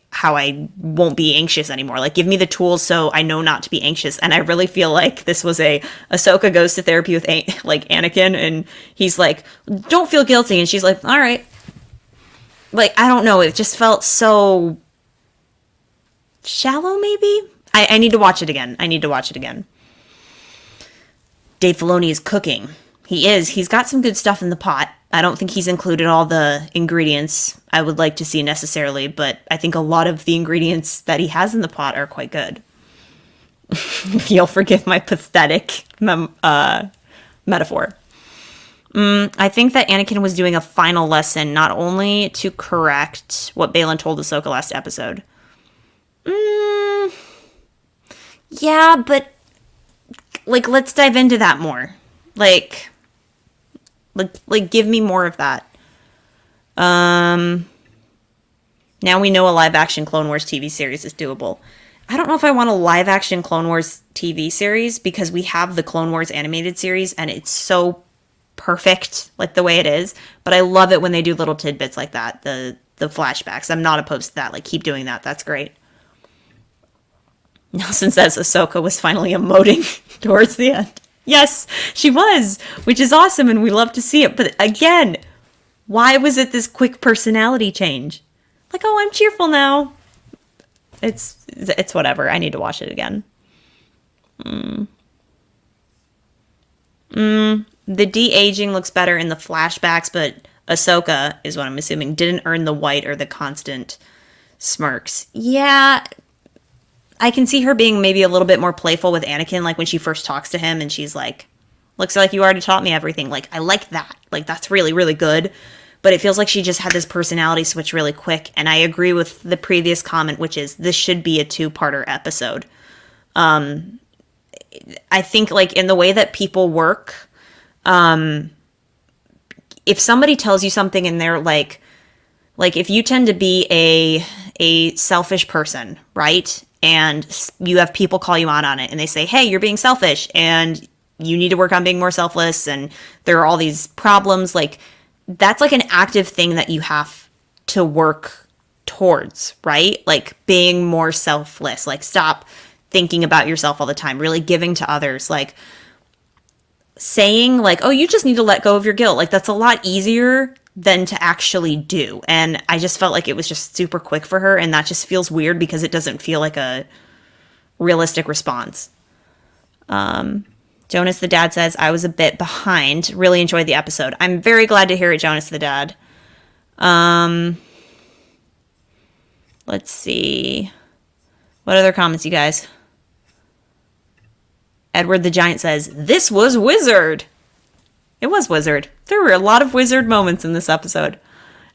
won't be anxious anymore. Like, give me the tools so I know not to be anxious. And I really feel like this was Ahsoka goes to therapy with like Anakin, and he's like, don't feel guilty. And she's like, all right. Like, I don't know. It just felt so shallow, maybe? I need to watch it again. Dave Filoni is cooking. He is. He's got some good stuff in the pot. I don't think he's included all the ingredients I would like to see necessarily, but I think a lot of the ingredients that he has in the pot are quite good. If you'll forgive my pathetic metaphor. I think that Anakin was doing a final lesson, not only to correct what Baylan told Ahsoka last episode. Yeah, but, like, let's dive into that more. Like, give me more of that. Now we know a live-action Clone Wars TV series is doable. I don't know if I want a live-action Clone Wars TV series, because we have the Clone Wars animated series, and it's so perfect, like, the way it is. But I love it when they do little tidbits like that, the flashbacks. I'm not opposed to that. Like, keep doing that. That's great. Nelson says Ahsoka was finally emoting towards the end. Yes, she was, which is awesome, and we love to see it. But again, why was it this quick personality change? Like, oh, I'm cheerful now. It's whatever. I need to watch it again. The de-aging looks better in the flashbacks, but Ahsoka, is what I'm assuming, didn't earn the white or the constant smirks. Yeah, I can see her being maybe a little bit more playful with Anakin, like when she first talks to him and she's like, looks like you already taught me everything. Like, I like that. Like, that's really, really good. But it feels like she just had this personality switch really quick. And I agree with the previous comment, which is this should be a 2-parter episode. I think, like, in the way that people work, if somebody tells you something and they're like if you tend to be a selfish person, right? And you have people call you out on it and they say, hey, you're being selfish and you need to work on being more selfless. And there are all these problems. Like, that's like an active thing that you have to work towards, right? Like, being more selfless, like, stop thinking about yourself all the time, really giving to others. Like, saying like, oh, you just need to let go of your guilt. Like, that's a lot easier than to actually do. And I just felt like it was just super quick for her, and that just feels weird because it doesn't feel like a realistic response. Jonas the Dad says, I was a bit behind. Really enjoyed the episode. I'm very glad to hear it, Jonas the Dad. Let's see. What other comments, you guys? Edward the Giant says, this was Wizard. It was Wizard. There were a lot of Wizard moments in this episode.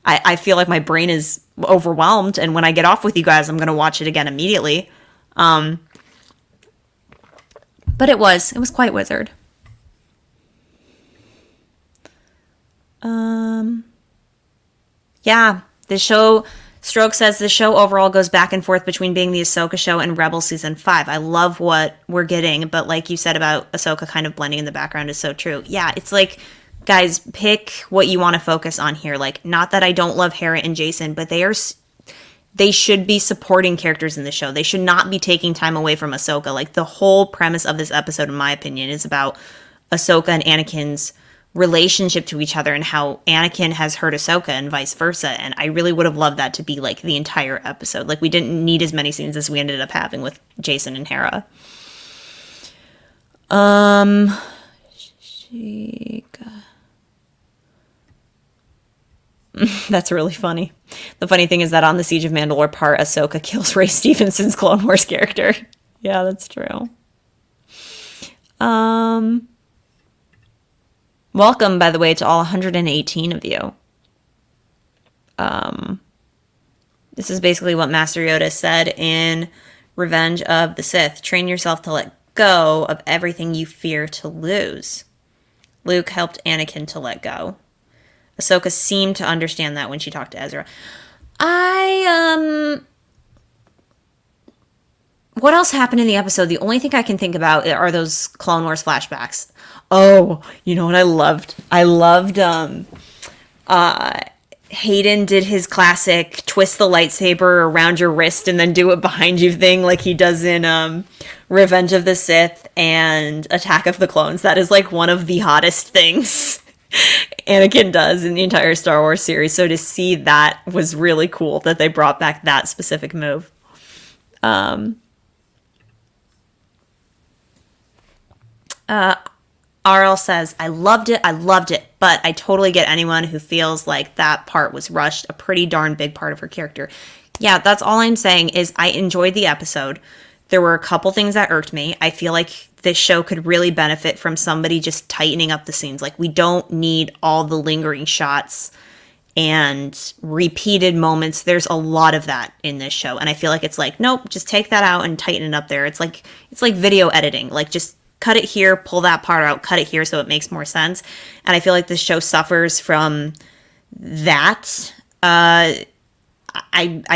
I feel like my brain is overwhelmed, and when I get off with you guys, I'm going to watch it again immediately. But it was quite Wizard. Yeah, the show, Stroke says the show overall goes back and forth between being the Ahsoka show and Rebels Season 5. I love what we're getting, but like you said about Ahsoka kind of blending in the background is so true. Yeah, it's like, guys, pick what you want to focus on here. Like, not that I don't love Hera and Jason, but they should be supporting characters in the show. They should not be taking time away from Ahsoka. Like, the whole premise of this episode, in my opinion, is about Ahsoka and Anakin's relationship to each other and how Anakin has hurt Ahsoka and vice versa. And I really would have loved that to be like the entire episode. Like, we didn't need as many scenes as we ended up having with Jason and Hera. That's really funny. The funny thing is that on the Siege of Mandalore part, Ahsoka kills Ray Stevenson's Clone Wars character. Yeah, that's true. Welcome, by the way, to all 118 of you. This is basically what Master Yoda said in Revenge of the Sith. Train yourself to let go of everything you fear to lose. Luke helped Anakin to let go. Ahsoka seemed to understand that when she talked to Ezra. What else happened in the episode? The only thing I can think about are those Clone Wars flashbacks. Oh, you know what I loved? Hayden did his classic twist the lightsaber around your wrist and then do it behind you thing like he does in Revenge of the Sith and Attack of the Clones. That is like one of the hottest things Anakin does in the entire Star Wars series. So to see that was really cool that they brought back that specific move. RL says, I loved it, but I totally get anyone who feels like that part was rushed, a pretty darn big part of her character. Yeah, that's all I'm saying is I enjoyed the episode. There were a couple things that irked me. I feel like this show could really benefit from somebody just tightening up the scenes. Like, we don't need all the lingering shots and repeated moments. There's a lot of that in this show, and I feel like it's like, nope, just take that out and tighten it up there. It's like video editing. Like, just cut it here, pull that part out, cut it here so it makes more sense. And I feel like this show suffers from that. I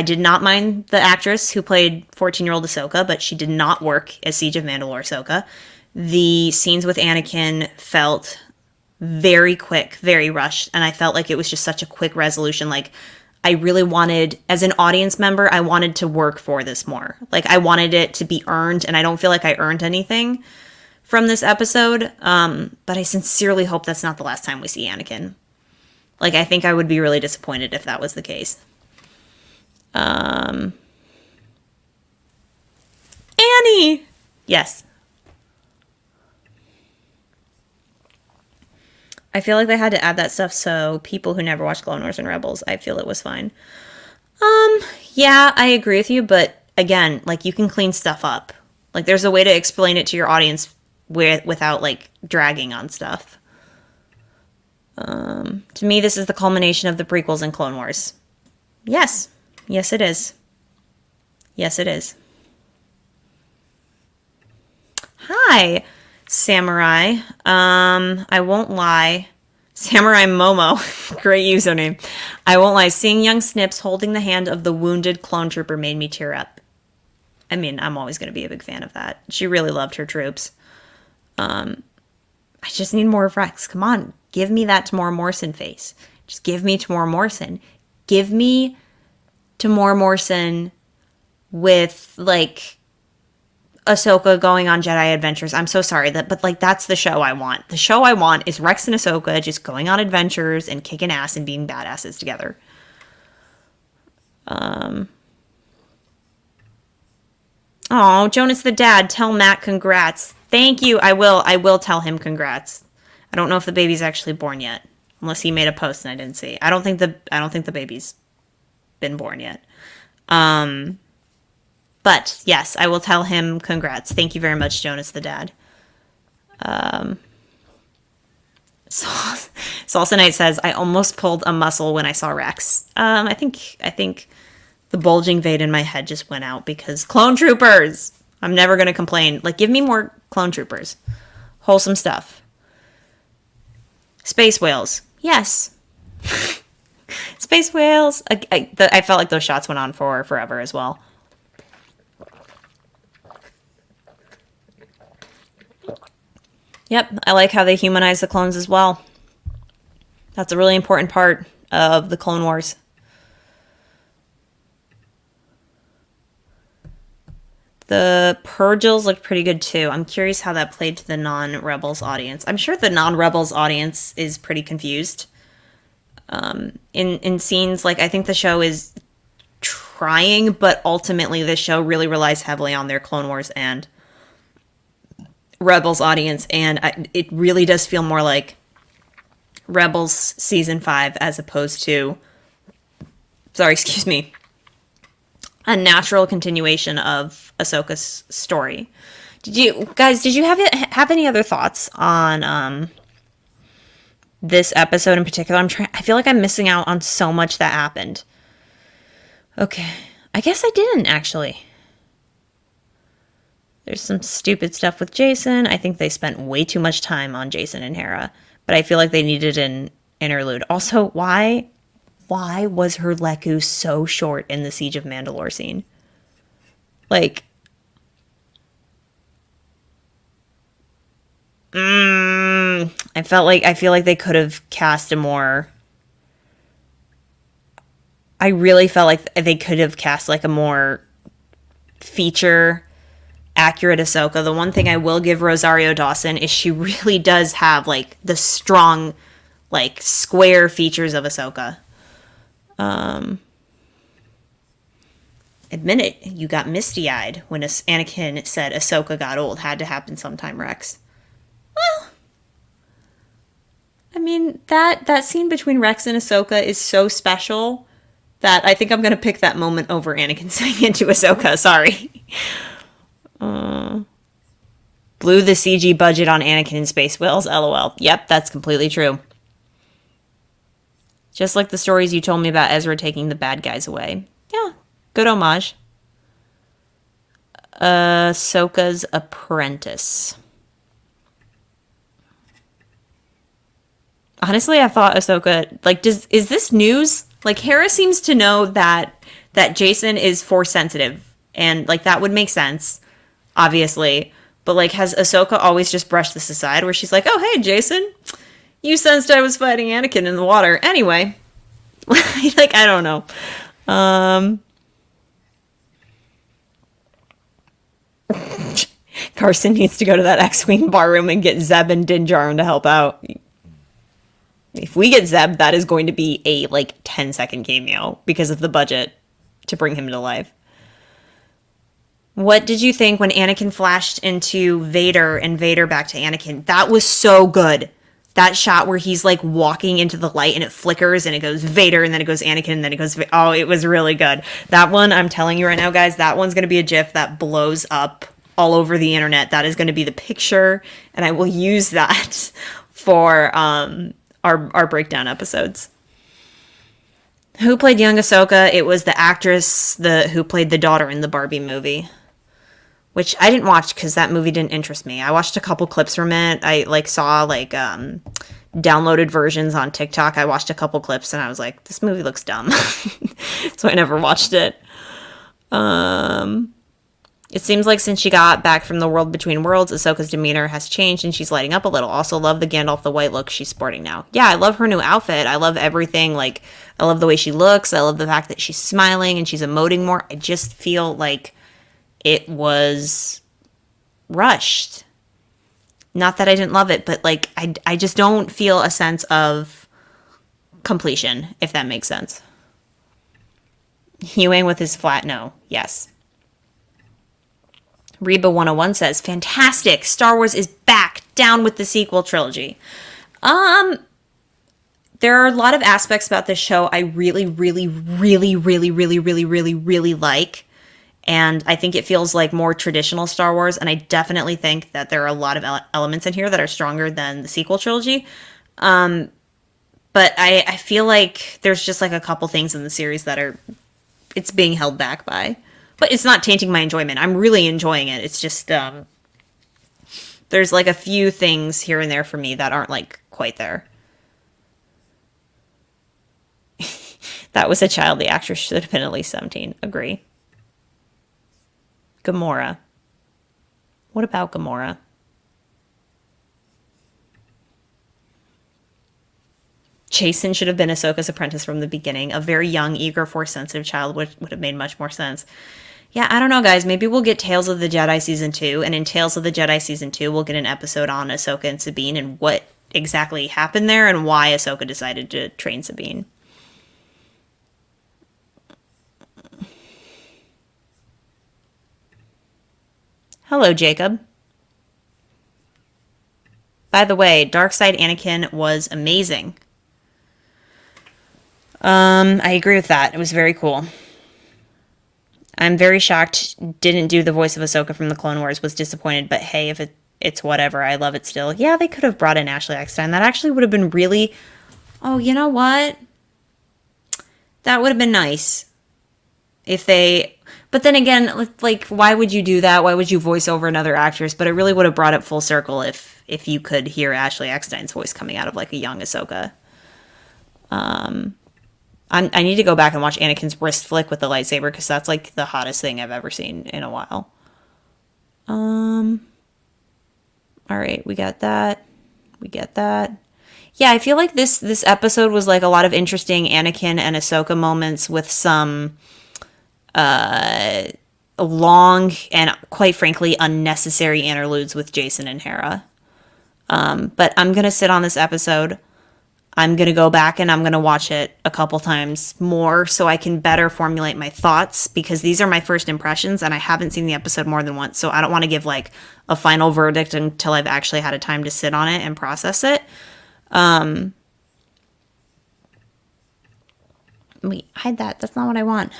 did not mind the actress who played 14-year-old Ahsoka, but she did not work as Siege of Mandalore Ahsoka. The scenes with Anakin felt very quick, very rushed, and I felt like it was just such a quick resolution. Like, I really wanted, as an audience member, I wanted to work for this more. Like, I wanted it to be earned, and I don't feel like I earned anything from this episode, but I sincerely hope that's not the last time we see Anakin. Like, I think I would be really disappointed if that was the case. Annie! Yes. I feel like they had to add that stuff so people who never watched Clone Wars and Rebels, I feel it was fine. Yeah, I agree with you, but again, like, you can clean stuff up. Like, there's a way to explain it to your audience without, like, dragging on stuff. To me, this is the culmination of the prequels and Clone Wars. Yes. Yes, it is. Yes, it is. Hi, Samurai. I won't lie. Samurai Momo. Great username. I won't lie. Seeing young Snips holding the hand of the wounded clone trooper made me tear up. I mean, I'm always going to be a big fan of that. She really loved her troops. I just need more of Rex. Come on. Give me that Tamora Morrison face. Just give me Tamora Morrison. Give me Tamora Morrison with, like, Ahsoka going on Jedi adventures. I'm so sorry, but like, that's the show I want. The show I want is Rex and Ahsoka just going on adventures and kicking ass and being badasses together. Oh, Jonas the dad, tell Matt congrats. Thank you. I will tell him congrats. I don't know if the baby's actually born yet, unless he made a post and I didn't see. I don't think the baby's been born yet. But yes, I will tell him congrats. Thank you very much, Jonas the dad. Salsa Knight says, I almost pulled a muscle when I saw Rex. I think the bulging vein in my head just went out because clone troopers. I'm never going to complain. Like, give me more clone troopers. Wholesome stuff. Space whales. Yes. Space whales. I felt like those shots went on for forever as well. Yep, I like how they humanize the clones as well. That's a really important part of the Clone Wars. The Purgils looked pretty good too. I'm curious how that played to the non-Rebels audience. I'm sure the non-Rebels audience is pretty confused. In scenes, like, I think the show is trying, but ultimately the show really relies heavily on their Clone Wars and Rebels audience, and it really does feel more like Rebels season 5 as opposed to, a natural continuation of Ahsoka's story. Did you have any other thoughts on this episode in particular, I feel like I'm missing out on so much that happened. Okay. I guess I didn't, actually. There's some stupid stuff with Jason. I think they spent way too much time on Jason and Hera, but I feel like they needed an interlude. Also, why was her Leku so short in the Siege of Mandalore scene? Like, I feel like they could have cast a more. I really felt like they could have cast like a more feature accurate Ahsoka. The one thing I will give Rosario Dawson is she really does have like the strong, like square features of Ahsoka. Admit it, you got misty-eyed when Anakin said Ahsoka got old. Had to happen sometime, Rex. Well, I mean, that scene between Rex and Ahsoka is so special that I think I'm going to pick that moment over Anakin saying it to Ahsoka. Sorry. Blew the CG budget on Anakin in Space Whales, lol. Yep, that's completely true. Just like the stories you told me about Ezra taking the bad guys away. Yeah, good homage. Ahsoka's apprentice. Honestly, I thought Ahsoka, like, is this news? Like, Hera seems to know that Jason is force sensitive, and like that would make sense, obviously. But like, has Ahsoka always just brushed this aside, where she's like, "Oh, hey, Jason, you sensed I was fighting Anakin in the water, anyway." Like, I don't know. Carson needs to go to that X-Wing bar room and get Zeb and Din Djarin to help out. If we get Zeb, that is going to be a, like, 10-second cameo because of the budget to bring him to life. What did you think when Anakin flashed into Vader and Vader back to Anakin? That was so good. That shot where he's, like, walking into the light and it flickers and it goes Vader and then it goes Anakin and then it goes... Oh, it was really good. That one, I'm telling you right now, guys, that one's going to be a GIF that blows up all over the internet. That is going to be the picture, and I will use that for... our breakdown episodes. Who played young Ahsoka? It was the actress who played the daughter in the Barbie movie, which I didn't watch because that movie didn't interest me. I watched a couple clips from it. I saw downloaded versions on TikTok. I watched a couple clips and I was like, this movie looks dumb. So I never watched it. It seems like since she got back from the world between worlds, Ahsoka's demeanor has changed and she's lighting up a little. Also love the Gandalf the White look she's sporting now. Yeah, I love her new outfit. I love everything. Like, I love the way she looks. I love the fact that she's smiling and she's emoting more. I just feel like it was rushed. Not that I didn't love it, but like, I just don't feel a sense of completion, if that makes sense. Hewing with his flat no. Yes. Reba 101 says, fantastic! Star Wars is back! Down with the sequel trilogy. There are a lot of aspects about this show I really, really, really, really, really, really, really, really like. And I think it feels like more traditional Star Wars. And I definitely think that there are a lot of elements in here that are stronger than the sequel trilogy. But I feel like there's just like a couple things in the series that it's being held back by. But it's not tainting my enjoyment. I'm really enjoying it. It's just, there's like a few things here and there for me that aren't like quite there. That was a child. The actress should have been at least 17. Agree. Gamora. What about Gamora? Jason should have been Ahsoka's apprentice from the beginning. A very young, eager, force-sensitive child would have made much more sense. Yeah, I don't know, guys. Maybe we'll get Tales of the Jedi Season 2, and in Tales of the Jedi Season 2, we'll get an episode on Ahsoka and Sabine and what exactly happened there and why Ahsoka decided to train Sabine. Hello, Jacob. By the way, Darkside Anakin was amazing. I agree with that. It was very cool. I'm very shocked didn't do the voice of Ahsoka from the Clone Wars. Was disappointed, but hey, if it it's whatever. I love it still. Yeah, they could have brought in Ashley Eckstein. That actually would have been really. Oh, you know what? That would have been nice if they. But then again, like, why would you do that? Why would you voice over another actress? But it really would have brought it full circle if you could hear Ashley Eckstein's voice coming out of like a young Ahsoka. I need to go back and watch Anakin's wrist flick with the lightsaber because that's like the hottest thing I've ever seen in a while. All right, we got that. We get that. Yeah, I feel like this episode was like a lot of interesting Anakin and Ahsoka moments with some long and quite frankly unnecessary interludes with Jason and Hera. But I'm gonna sit on this episode. I'm going to go back and I'm going to watch it a couple times more so I can better formulate my thoughts because these are my first impressions and I haven't seen the episode more than once. So I don't want to give like a final verdict until I've actually had a time to sit on it and process it. Wait, hide that. That's not what I want.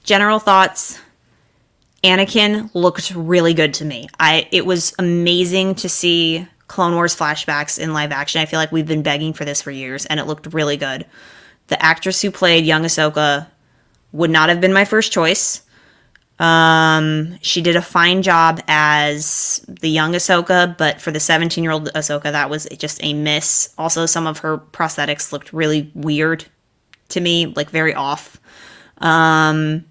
General thoughts. Anakin looked really good to me. It was amazing to see Clone Wars flashbacks in live action. I feel like we've been begging for this for years, and it looked really good. The actress who played young Ahsoka would not have been my first choice. She did a fine job as the young Ahsoka, but for the 17-year-old Ahsoka, that was just a miss. Also, some of her prosthetics looked really weird to me, like very off. I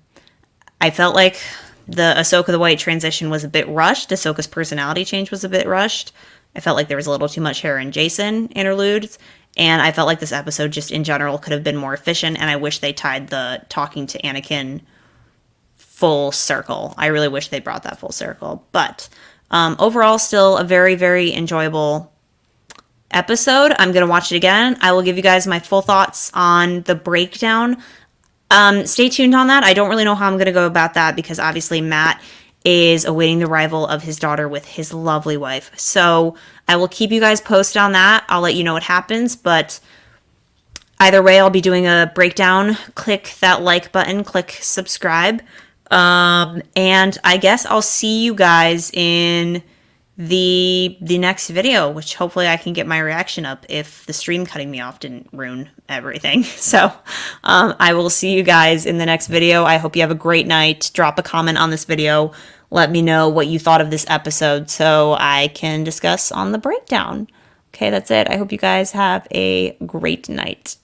felt like the Ahsoka the White transition was a bit rushed. Ahsoka's personality change was a bit rushed. I felt like there was a little too much Hera and Jason interludes, and I felt like this episode just in general could have been more efficient, and I wish they tied the talking to Anakin full circle. I really wish they brought that full circle. But overall, still a very, very enjoyable episode. I'm going to watch it again. I will give you guys my full thoughts on the breakdown. Stay tuned on that. I don't really know how I'm going to go about that because obviously Matt is awaiting the arrival of his daughter with his lovely wife. So I will keep you guys posted on that. I'll let you know what happens, but either way, I'll be doing a breakdown. Click that like button, click subscribe. And I guess I'll see you guys in the next video, which hopefully I can get my reaction up if the stream cutting me off didn't ruin everything. So I will see you guys in the next video. I hope you have a great night. Drop a comment on this video. Let me know what you thought of this episode so I can discuss on the breakdown. Okay, that's it. I hope you guys have a great night.